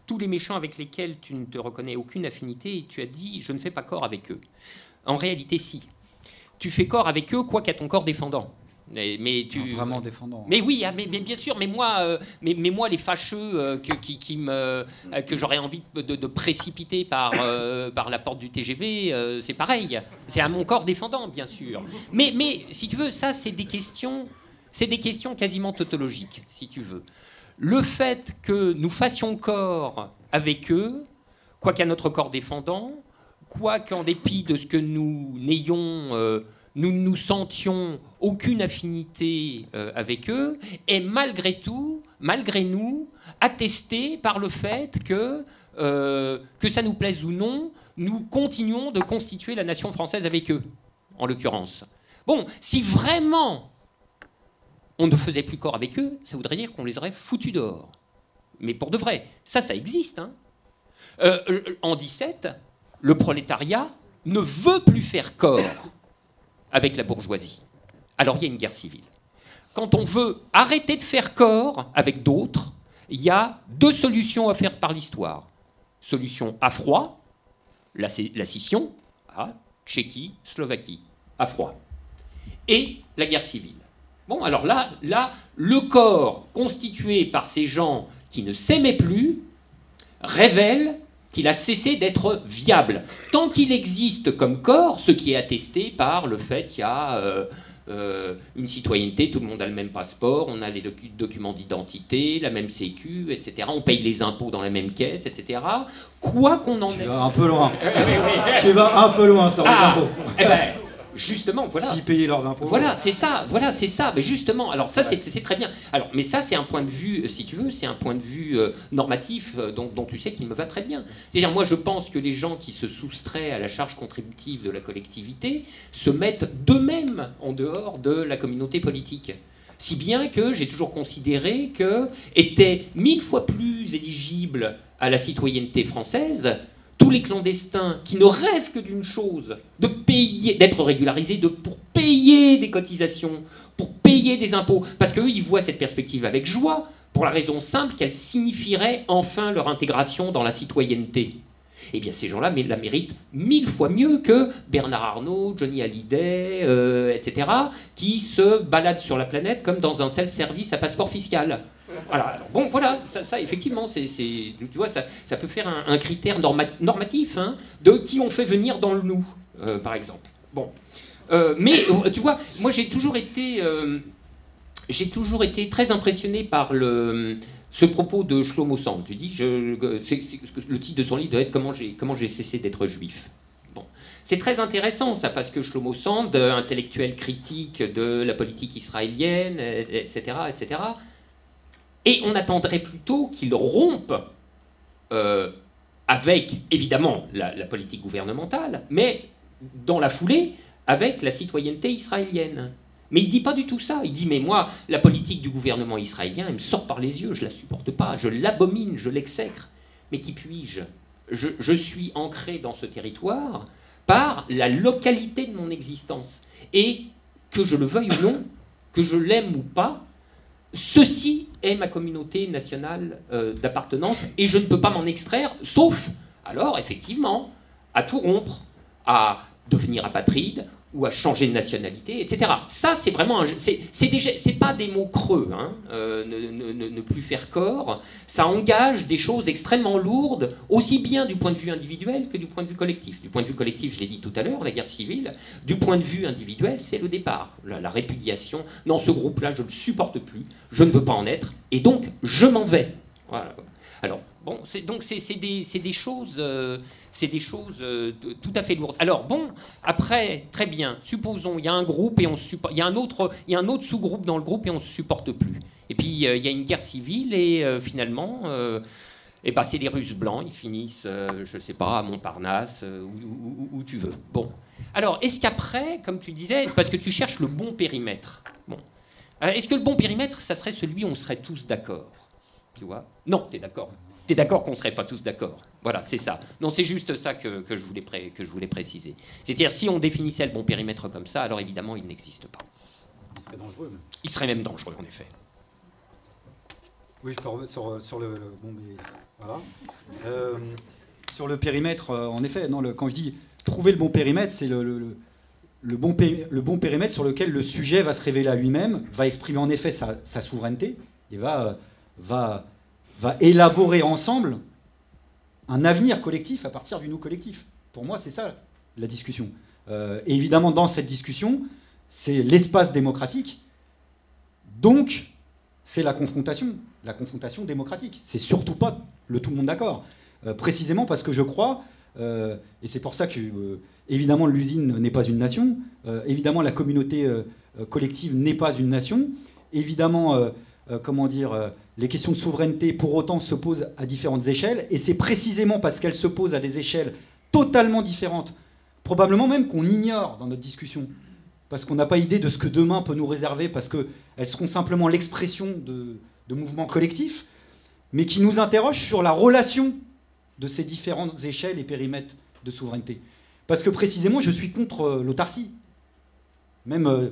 tous les méchants avec lesquels tu ne te reconnais aucune affinité, et tu as dit « je ne fais pas corps avec eux ». En réalité, si. Tu fais corps avec eux, quoi qu'à ton corps défendant. Mais tu... Vraiment défendant. Mais oui, mais bien sûr, mais moi les fâcheux que j'aurais envie de précipiter par la porte du TGV, c'est pareil. C'est à mon corps défendant, bien sûr. Mais si tu veux, ça, c'est des questions quasiment tautologiques, si tu veux. Le fait que nous fassions corps avec eux, quoi qu'à notre corps défendant, quoi qu'en dépit de ce que nous n'ayons... nous ne nous sentions aucune affinité avec eux, et malgré tout, malgré nous, attesté par le fait que ça nous plaise ou non, nous continuons de constituer la nation française avec eux, en l'occurrence. Bon, si vraiment on ne faisait plus corps avec eux, ça voudrait dire qu'on les aurait foutus dehors. Mais pour de vrai, ça existe. Hein. En 17, le prolétariat ne veut plus faire corps avec la bourgeoisie. Alors il y a une guerre civile. Quand on veut arrêter de faire corps avec d'autres, il y a deux solutions offertes par l'histoire. Solution à froid, la scission, Tchéquie, Slovaquie, à froid. Et la guerre civile. Bon, alors là, le corps constitué par ces gens qui ne s'aimaient plus révèle qu'il a cessé d'être viable. Tant qu'il existe comme corps, ce qui est attesté par le fait qu'il y a une citoyenneté, tout le monde a le même passeport, on a les documents d'identité, la même sécu, etc. On paye les impôts dans la même caisse, etc. Quoi qu'on en ait... Tu vas un peu loin. Oui. Tu vas un peu loin sur les impôts. Eh ben, justement, voilà. S'ils payaient leurs impôts. Voilà, c'est ça. Mais justement, alors ça, c'est très bien. Alors, mais ça, c'est un point de vue, si tu veux, c'est un point de vue normatif dont tu sais qu'il me va très bien. C'est-à-dire, moi, je pense que les gens qui se soustraient à la charge contributive de la collectivité se mettent d'eux-mêmes en dehors de la communauté politique. Si bien que j'ai toujours considéré que étaient 1000 fois plus éligibles à la citoyenneté française tous les clandestins qui ne rêvent que d'une chose, de payer, d'être régularisés, pour payer des cotisations, pour payer des impôts, parce qu'eux, ils voient cette perspective avec joie, pour la raison simple qu'elle signifierait enfin leur intégration dans la citoyenneté. Eh bien, ces gens-là la méritent 1000 fois mieux que Bernard Arnault, Johnny Hallyday, etc., qui se baladent sur la planète comme dans un self-service à passeport fiscal. Voilà. Alors, bon, voilà, ça effectivement, tu vois, ça peut faire un critère normatif de qui on fait venir dans le nous, par exemple. Bon. Mais, tu vois, moi, j'ai toujours été très impressionné par ce propos de Shlomo Sand. Tu dis, le titre de son livre doit être Comment j'ai cessé d'être juif. Bon. C'est très intéressant, ça, parce que Shlomo Sand, intellectuel critique de la politique israélienne, etc., etc., et on attendrait plutôt qu'il rompe avec, évidemment, la politique gouvernementale, mais dans la foulée, avec la citoyenneté israélienne. Mais il ne dit pas du tout ça. Il dit, mais moi, la politique du gouvernement israélien, elle me sort par les yeux, je ne la supporte pas, je l'abomine, je l'exècre. Mais qui puis-je ? Je suis ancré dans ce territoire par la localité de mon existence. Et que je le veuille ou non, que je l'aime ou pas, ceci est ma communauté nationale d'appartenance et je ne peux pas m'en extraire, sauf, alors, effectivement, à tout rompre, à devenir apatride ou à changer de nationalité, etc. Ça, c'est vraiment... c'est pas des mots creux, ne plus faire corps. Ça engage des choses extrêmement lourdes, aussi bien du point de vue individuel que du point de vue collectif. Du point de vue collectif, je l'ai dit tout à l'heure, la guerre civile. Du point de vue individuel, c'est le départ, la répudiation. Non, ce groupe-là, je ne le supporte plus, je ne veux pas en être, et donc, je m'en vais. Voilà. Alors, bon, c'est des choses tout à fait lourdes. Alors, bon, après, très bien, supposons, il y a un groupe et il y a un autre sous-groupe dans le groupe et on ne se supporte plus. Et puis, il y a une guerre civile et finalement, c'est les Russes blancs, ils finissent, je ne sais pas, à Montparnasse, où tu veux. Bon. Alors, est-ce qu'après, comme tu disais, parce que tu cherches le bon périmètre, bon, est-ce que le bon périmètre, ça serait celui où on serait tous d'accord ? Tu vois ? Non, t'es d'accord. T'es d'accord qu'on ne serait pas tous d'accord. Voilà, c'est ça. Non, c'est juste ça que je voulais préciser. C'est-à-dire, si on définissait le bon périmètre comme ça, alors évidemment, il n'existe pas. Il serait dangereux. Même. Il serait même dangereux, en effet. Oui, je peux revenir sur le bon, mais voilà. Sur le périmètre, en effet, non, quand je dis trouver le bon périmètre, c'est le bon périmètre sur lequel le sujet va se révéler à lui-même, va exprimer en effet sa souveraineté et va élaborer ensemble un avenir collectif à partir du nous collectif. Pour moi, c'est ça la discussion. Et évidemment, dans cette discussion, c'est l'espace démocratique. Donc, c'est la confrontation démocratique. C'est surtout pas le tout le monde d'accord. Précisément parce que je crois, et c'est pour ça que, évidemment, l'usine n'est pas une nation, évidemment, la communauté collective n'est pas une nation, évidemment... les questions de souveraineté, pour autant, se posent à différentes échelles, et c'est précisément parce qu'elles se posent à des échelles totalement différentes, probablement même qu'on ignore dans notre discussion, parce qu'on n'a pas idée de ce que demain peut nous réserver, parce qu'elles seront simplement l'expression de mouvements collectifs, mais qui nous interrogent sur la relation de ces différentes échelles et périmètres de souveraineté. Parce que précisément, je suis contre l'autarcie. Même,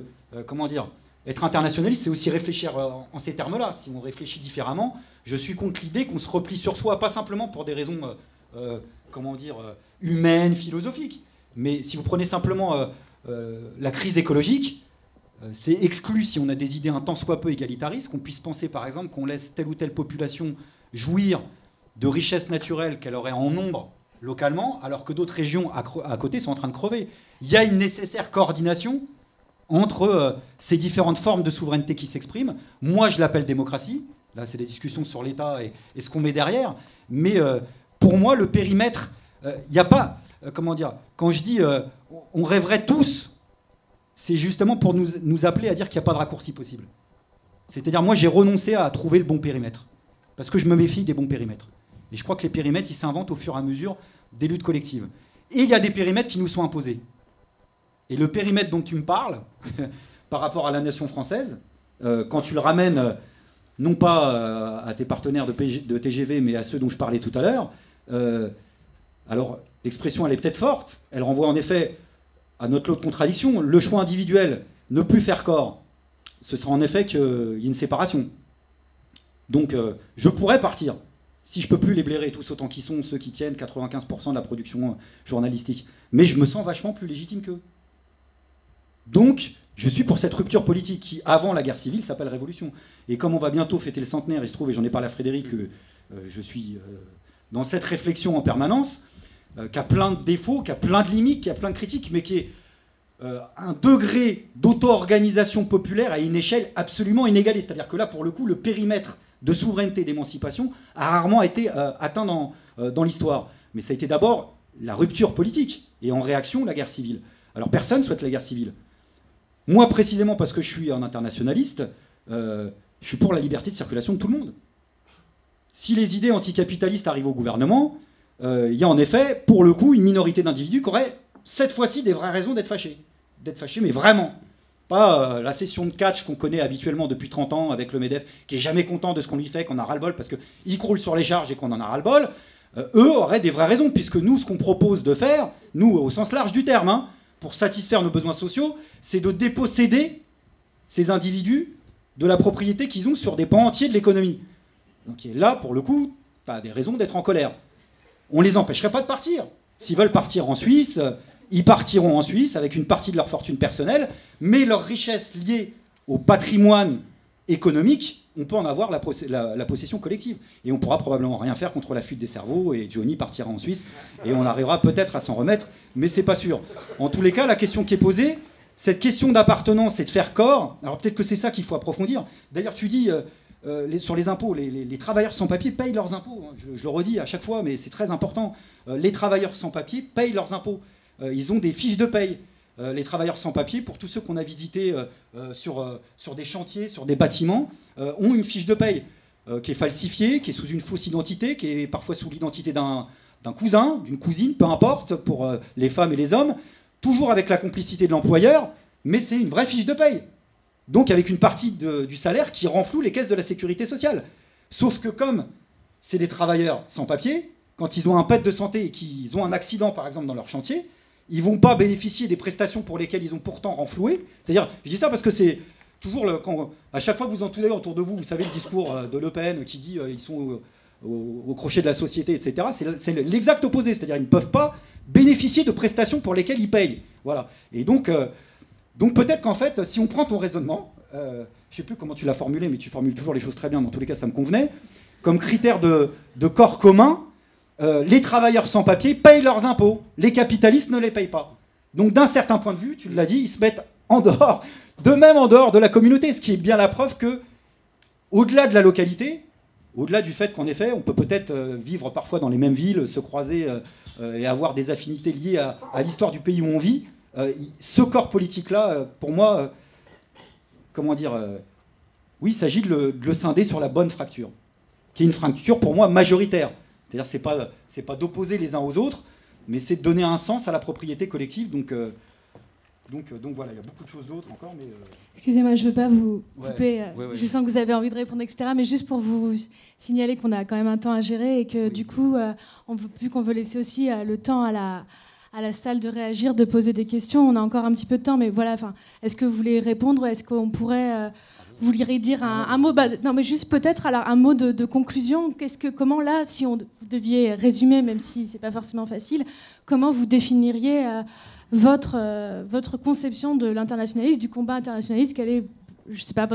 être internationaliste, c'est aussi réfléchir en ces termes-là. Si on réfléchit différemment, je suis contre l'idée qu'on se replie sur soi, pas simplement pour des raisons, humaines, philosophiques. Mais si vous prenez simplement la crise écologique, c'est exclu, si on a des idées un tant soit peu égalitaristes, qu'on puisse penser, par exemple, qu'on laisse telle ou telle population jouir de richesses naturelles qu'elle aurait en nombre localement, alors que d'autres régions à côté sont en train de crever. Il y a une nécessaire coordination entre ces différentes formes de souveraineté qui s'expriment. Moi, je l'appelle démocratie. Là, c'est des discussions sur l'État et ce qu'on met derrière. Mais pour moi, le périmètre, il n'y a pas... comment dire, quand je dis on rêverait tous, c'est justement pour nous appeler à dire qu'il n'y a pas de raccourci possible. C'est-à-dire, moi, j'ai renoncé à trouver le bon périmètre. Parce que je me méfie des bons périmètres. Et je crois que les périmètres, ils s'inventent au fur et à mesure des luttes collectives. Et il y a des périmètres qui nous sont imposés. Et le périmètre dont tu me parles, par rapport à la nation française, quand tu le ramènes, non pas à tes partenaires de TGV, mais à ceux dont je parlais tout à l'heure, alors l'expression, elle est peut-être forte, elle renvoie en effet à notre lot de contradictions. Le choix individuel, ne plus faire corps, ce sera en effet qu'il y ait une séparation. Donc je pourrais partir, si je ne peux plus les blairer tous autant qu'ils sont, ceux qui tiennent 95% de la production journalistique. Mais je me sens vachement plus légitime qu'eux. Donc, je suis pour cette rupture politique qui, avant la guerre civile, s'appelle révolution. Et comme on va bientôt fêter le centenaire, il se trouve, et j'en ai parlé à Frédéric, que je suis dans cette réflexion en permanence, qui a plein de défauts, qui a plein de limites, qui a plein de critiques, mais qui est un degré d'auto-organisation populaire à une échelle absolument inégalée. C'est-à-dire que là, pour le coup, le périmètre de souveraineté, d'émancipation a rarement été atteint dans l'histoire. Mais ça a été d'abord la rupture politique, et en réaction, la guerre civile. Alors personne ne souhaite la guerre civile. Moi, précisément parce que je suis un internationaliste, je suis pour la liberté de circulation de tout le monde. Si les idées anticapitalistes arrivent au gouvernement, il y a en effet, pour le coup, une minorité d'individus qui auraient, cette fois-ci, des vraies raisons d'être fâchés. D'être fâchés, mais vraiment. Pas la session de catch qu'on connaît habituellement depuis 30 ans avec le MEDEF, qui est jamais content de ce qu'on lui fait, qu'on a ras-le-bol, parce qu'il croule sur les charges et qu'on en a ras-le-bol. Eux auraient des vraies raisons, puisque nous, ce qu'on propose de faire, nous, au sens large du terme, hein, pour satisfaire nos besoins sociaux, c'est de déposséder ces individus de la propriété qu'ils ont sur des pans entiers de l'économie. Donc là, pour le coup, tu as des raisons d'être en colère. On ne les empêcherait pas de partir. S'ils veulent partir en Suisse, ils partiront en Suisse avec une partie de leur fortune personnelle, mais leur richesse liée au patrimoine économique, on peut en avoir la possession collective. Et on pourra probablement rien faire contre la fuite des cerveaux, et Johnny partira en Suisse, et on arrivera peut-être à s'en remettre, mais c'est pas sûr. En tous les cas, la question qui est posée, cette question d'appartenance et de faire corps, alors peut-être que c'est ça qu'il faut approfondir. D'ailleurs, tu dis, sur les impôts, les travailleurs sans papier payent leurs impôts. Je le redis à chaque fois, mais c'est très important. Les travailleurs sans papier payent leurs impôts. Ils ont des fiches de paye. Les travailleurs sans papier, pour tous ceux qu'on a visités sur des chantiers, sur des bâtiments, ont une fiche de paye qui est falsifiée, qui est sous une fausse identité, qui est parfois sous l'identité d'un cousin, d'une cousine, peu importe, pour les femmes et les hommes, toujours avec la complicité de l'employeur, mais c'est une vraie fiche de paye. Donc avec une partie du salaire qui renfloue les caisses de la sécurité sociale. Sauf que comme c'est des travailleurs sans papier, quand ils ont un pet de santé et qu'ils ont un accident, par exemple, dans leur chantier, ils ne vont pas bénéficier des prestations pour lesquelles ils ont pourtant renfloué. C'est-à-dire, je dis ça parce que c'est toujours, à chaque fois que vous entendez autour de vous, vous savez le discours de Le Pen qui dit ils sont au crochet de la société, etc. C'est l'exact opposé, c'est-à-dire ils ne peuvent pas bénéficier de prestations pour lesquelles ils payent. Voilà. Et donc peut-être qu'en fait, si on prend ton raisonnement, je ne sais plus comment tu l'as formulé, mais tu formules toujours les choses très bien, dans tous les cas ça me convenait, comme critère de corps commun, les travailleurs sans papier payent leurs impôts, les capitalistes ne les payent pas. Donc d'un certain point de vue, tu l'as dit, ils se mettent en dehors, d'eux-mêmes en dehors de la communauté, ce qui est bien la preuve que, au-delà de la localité, au-delà du fait qu'en effet, on peut peut-être vivre parfois dans les mêmes villes, se croiser et avoir des affinités liées à l'histoire du pays où on vit, ce corps politique-là, pour moi, comment dire, oui, il s'agit de le scinder sur la bonne fracture, qui est une fracture pour moi majoritaire. C'est-à-dire c'est pas d'opposer les uns aux autres, mais c'est de donner un sens à la propriété collective. Donc voilà, il y a beaucoup de choses d'autres encore. Mais Excusez-moi, je ne veux pas vous couper. Ouais. Je sens que vous avez envie de répondre, etc. Mais juste pour vous signaler qu'on a quand même un temps à gérer et que du coup, vu qu'on veut laisser aussi le temps à la salle de réagir, de poser des questions, on a encore un petit peu de temps. Mais voilà, est-ce que vous voulez répondre? Est-ce qu'on pourrait... Vous vouliez dire un mot, non, mais juste peut-être alors un mot de conclusion. Comment là, si vous deviez résumer, même si c'est pas forcément facile, comment vous définiriez votre conception de l'internationalisme, du combat internationaliste? Quelle est je sais pas,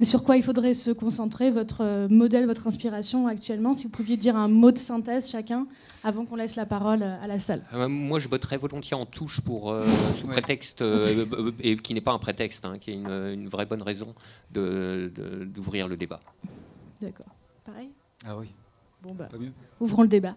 sur quoi il faudrait se concentrer, votre modèle, votre inspiration actuellement. Si vous pouviez dire un mot de synthèse chacun, avant qu'on laisse la parole à la salle. Moi, je botterais volontiers en touche sous prétexte, et qui n'est pas un prétexte, hein, qui est une vraie bonne raison d'ouvrir le débat. D'accord. Pareil ? Ah oui. Bon, Pas mieux. ouvrons le débat.